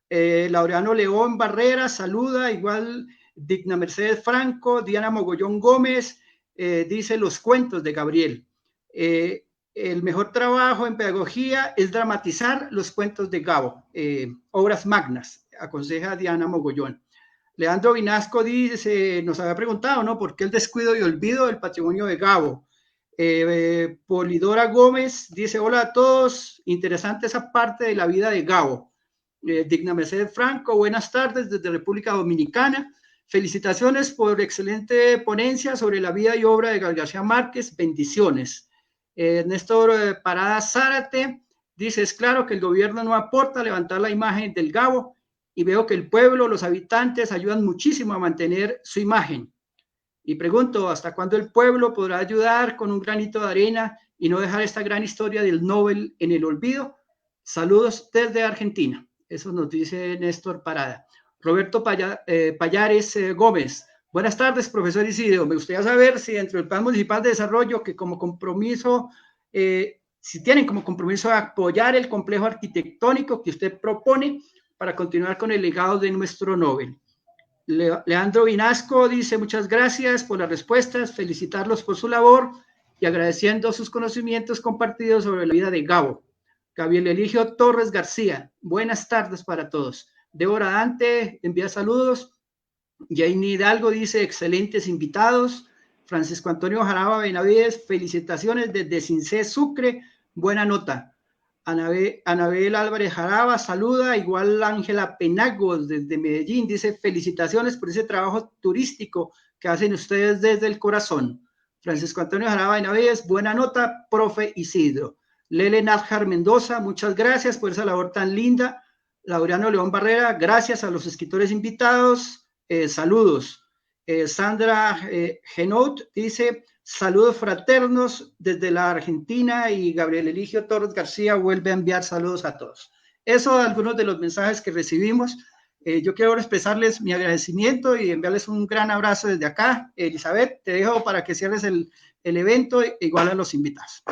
[SPEAKER 12] Laureano León Barrera saluda, igual Digna Mercedes Franco, Diana Mogollón Gómez dice los cuentos de Gabriel. El mejor trabajo en pedagogía es dramatizar los cuentos de Gabo, obras magnas, aconseja Diana Mogollón. Leandro Vinasco dice, nos había preguntado, ¿no? ¿Por qué el descuido y olvido del patrimonio de Gabo? Polidora Gómez dice, hola a todos, interesante esa parte de la vida de Gabo. Digna Mercedes Franco, buenas tardes desde República Dominicana. Felicitaciones por excelente ponencia sobre la vida y obra de Gabriel García Márquez, bendiciones. Néstor Parada Zárate dice, es claro que el gobierno no aporta a levantar la imagen del Gabo y veo que el pueblo, los habitantes ayudan muchísimo a mantener su imagen. Y pregunto, ¿hasta cuándo el pueblo podrá ayudar con un granito de arena y no dejar esta gran historia del Nobel en el olvido? Saludos desde Argentina. Eso nos dice Néstor Parada. Roberto Payares Gómez. Buenas tardes, profesor Isidro. Me gustaría saber si dentro del Plan Municipal de Desarrollo, que como compromiso, si tienen como compromiso apoyar el complejo arquitectónico que usted propone para continuar con el legado de nuestro Nobel. Leandro Vinasco dice muchas gracias por las respuestas, felicitarlos por su labor y agradeciendo sus conocimientos compartidos sobre la vida de Gabo. Gabriel Eligio Torres García, buenas tardes para todos. Débora Dante envía saludos. Jane Hidalgo dice excelentes invitados. Francisco Antonio Jaraba Benavides, felicitaciones desde Cincé, Sucre, buena nota. Anabel Álvarez Jaraba saluda, igual Ángela Penagos desde Medellín, dice felicitaciones por ese trabajo turístico que hacen ustedes desde el corazón. Francisco Antonio Jaraba Benavides, buena nota, profe Isidro. Lele Nadjar Mendoza, muchas gracias por esa labor tan linda. Laureano León Barrera, gracias a los escritores invitados, saludos. Sandra Genot dice saludos fraternos desde la Argentina y Gabriel Eligio Torres García vuelve a enviar saludos a todos. Eso algunos de los mensajes que recibimos. Yo quiero expresarles mi agradecimiento y enviarles un gran abrazo desde acá. Elizabeth, te dejo para que cierres el evento, igual a los invitados.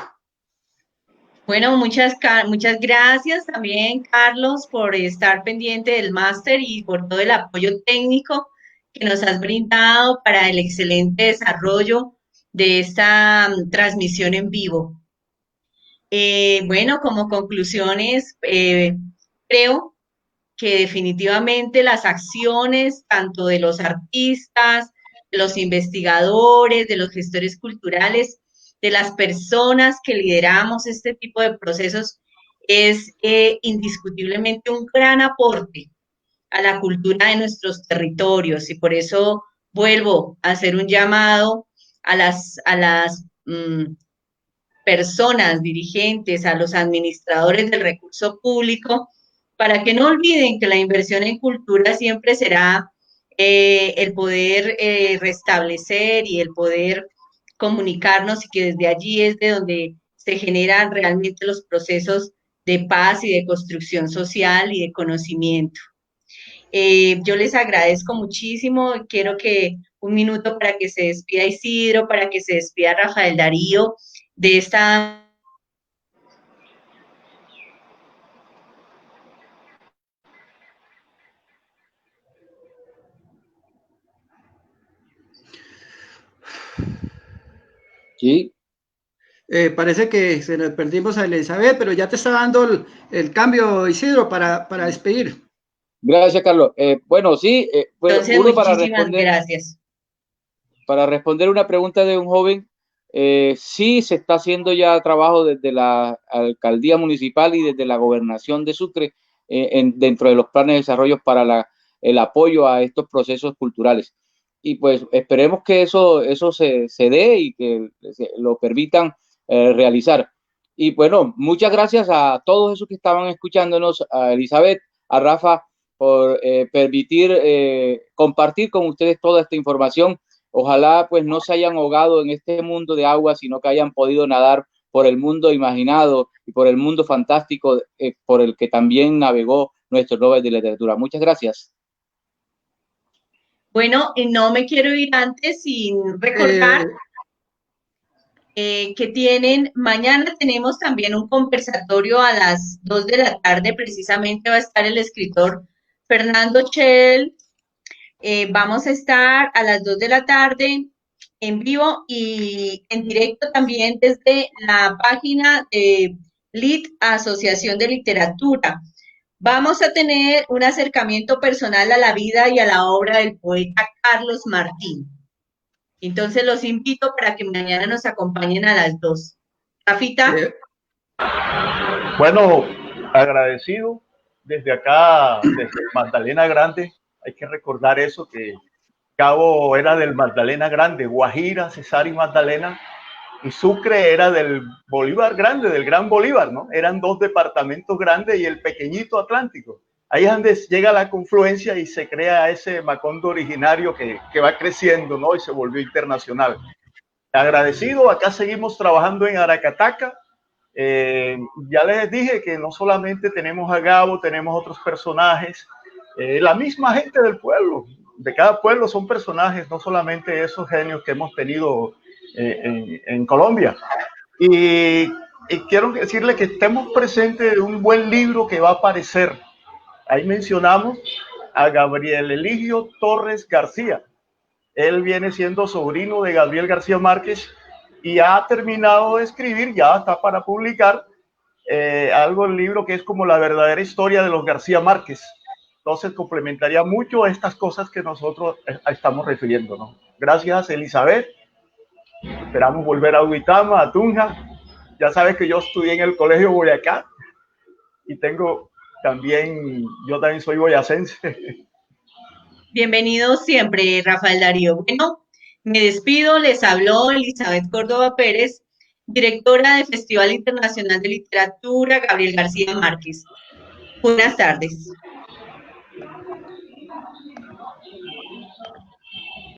[SPEAKER 2] Bueno, muchas gracias también, Carlos, por estar pendiente del máster y por todo el apoyo técnico que nos has brindado para el excelente desarrollo de esta transmisión en vivo. Bueno, como conclusiones, creo que definitivamente las acciones tanto de los artistas, de los investigadores, de los gestores culturales, de las personas que lideramos este tipo de procesos es indiscutiblemente un gran aporte a la cultura de nuestros territorios y por eso vuelvo a hacer un llamado a las personas, dirigentes, a los administradores del recurso público, para que no olviden que la inversión en cultura siempre será el poder restablecer y el poder comunicarnos y que desde allí es de donde se generan realmente los procesos de paz y de construcción social y de conocimiento. Yo les agradezco muchísimo, quiero que un minuto para que se despida Isidro, para que se despida Rafael Darío de esta...
[SPEAKER 4] Sí.
[SPEAKER 12] Parece que se nos perdimos a Elizabeth, pero ya te está dando el cambio, Isidro, para despedir.
[SPEAKER 4] Gracias, Carlos. Bueno, sí,
[SPEAKER 2] Entonces,
[SPEAKER 4] uno
[SPEAKER 2] muchísimas gracias.
[SPEAKER 4] Para responder una pregunta de un joven, sí se está haciendo ya trabajo desde la alcaldía municipal y desde la gobernación de Sucre dentro de los planes de desarrollo para el apoyo a estos procesos culturales. Y pues esperemos que eso se dé y que lo permitan realizar. Y bueno, muchas gracias a todos esos que estaban escuchándonos, a Elizabeth, a Rafa, por permitir compartir con ustedes toda esta información. Ojalá pues no se hayan ahogado en este mundo de agua, sino que hayan podido nadar por el mundo imaginado y por el mundo fantástico por el que también navegó nuestro Nobel de Literatura. Muchas gracias.
[SPEAKER 2] Bueno, no me quiero ir antes sin recordar que mañana tenemos también un conversatorio a las 2 de la tarde, precisamente va a estar el escritor Fernando Chel. Vamos a estar a las 2 de la tarde en vivo y en directo también desde la página de LIT, Asociación de Literatura. Vamos a tener un acercamiento personal a la vida y a la obra del poeta Carlos Martín. Entonces los invito para que mañana nos acompañen a las 2. Rafita.
[SPEAKER 3] Bueno, agradecido desde acá, desde Magdalena Grande. Hay que recordar eso, que Cabo era del Magdalena Grande, Guajira, Cesar y Magdalena, y Sucre era del Bolívar Grande, del Gran Bolívar, ¿no? Eran dos departamentos grandes y el pequeñito Atlántico. Ahí es donde llega la confluencia y se crea ese Macondo originario que va creciendo, ¿no? Y se volvió internacional. Agradecido, acá seguimos trabajando en Aracataca. Ya les dije que no solamente tenemos a Gabo, tenemos otros personajes, la misma gente del pueblo, de cada pueblo son personajes, no solamente esos genios que hemos tenido en Colombia. Y quiero decirle que estemos presentes de un buen libro que va a aparecer. Ahí mencionamos a Gabriel Eligio Torres García. Él viene siendo sobrino de Gabriel García Márquez y ha terminado de escribir, ya está para publicar algo, el libro que es como la verdadera historia de los García Márquez. Entonces complementaría mucho estas cosas que nosotros estamos refiriendo, ¿no? Gracias, Elizabeth. Esperamos volver a Uitama, a Tunja. Ya sabes que yo estudié en el Colegio Boyacá y yo también soy boyacense.
[SPEAKER 2] Bienvenido siempre, Rafael Darío. Bueno, me despido, les habló Elizabeth Córdoba Pérez, directora del Festival Internacional de Literatura Gabriel García Márquez. Buenas tardes.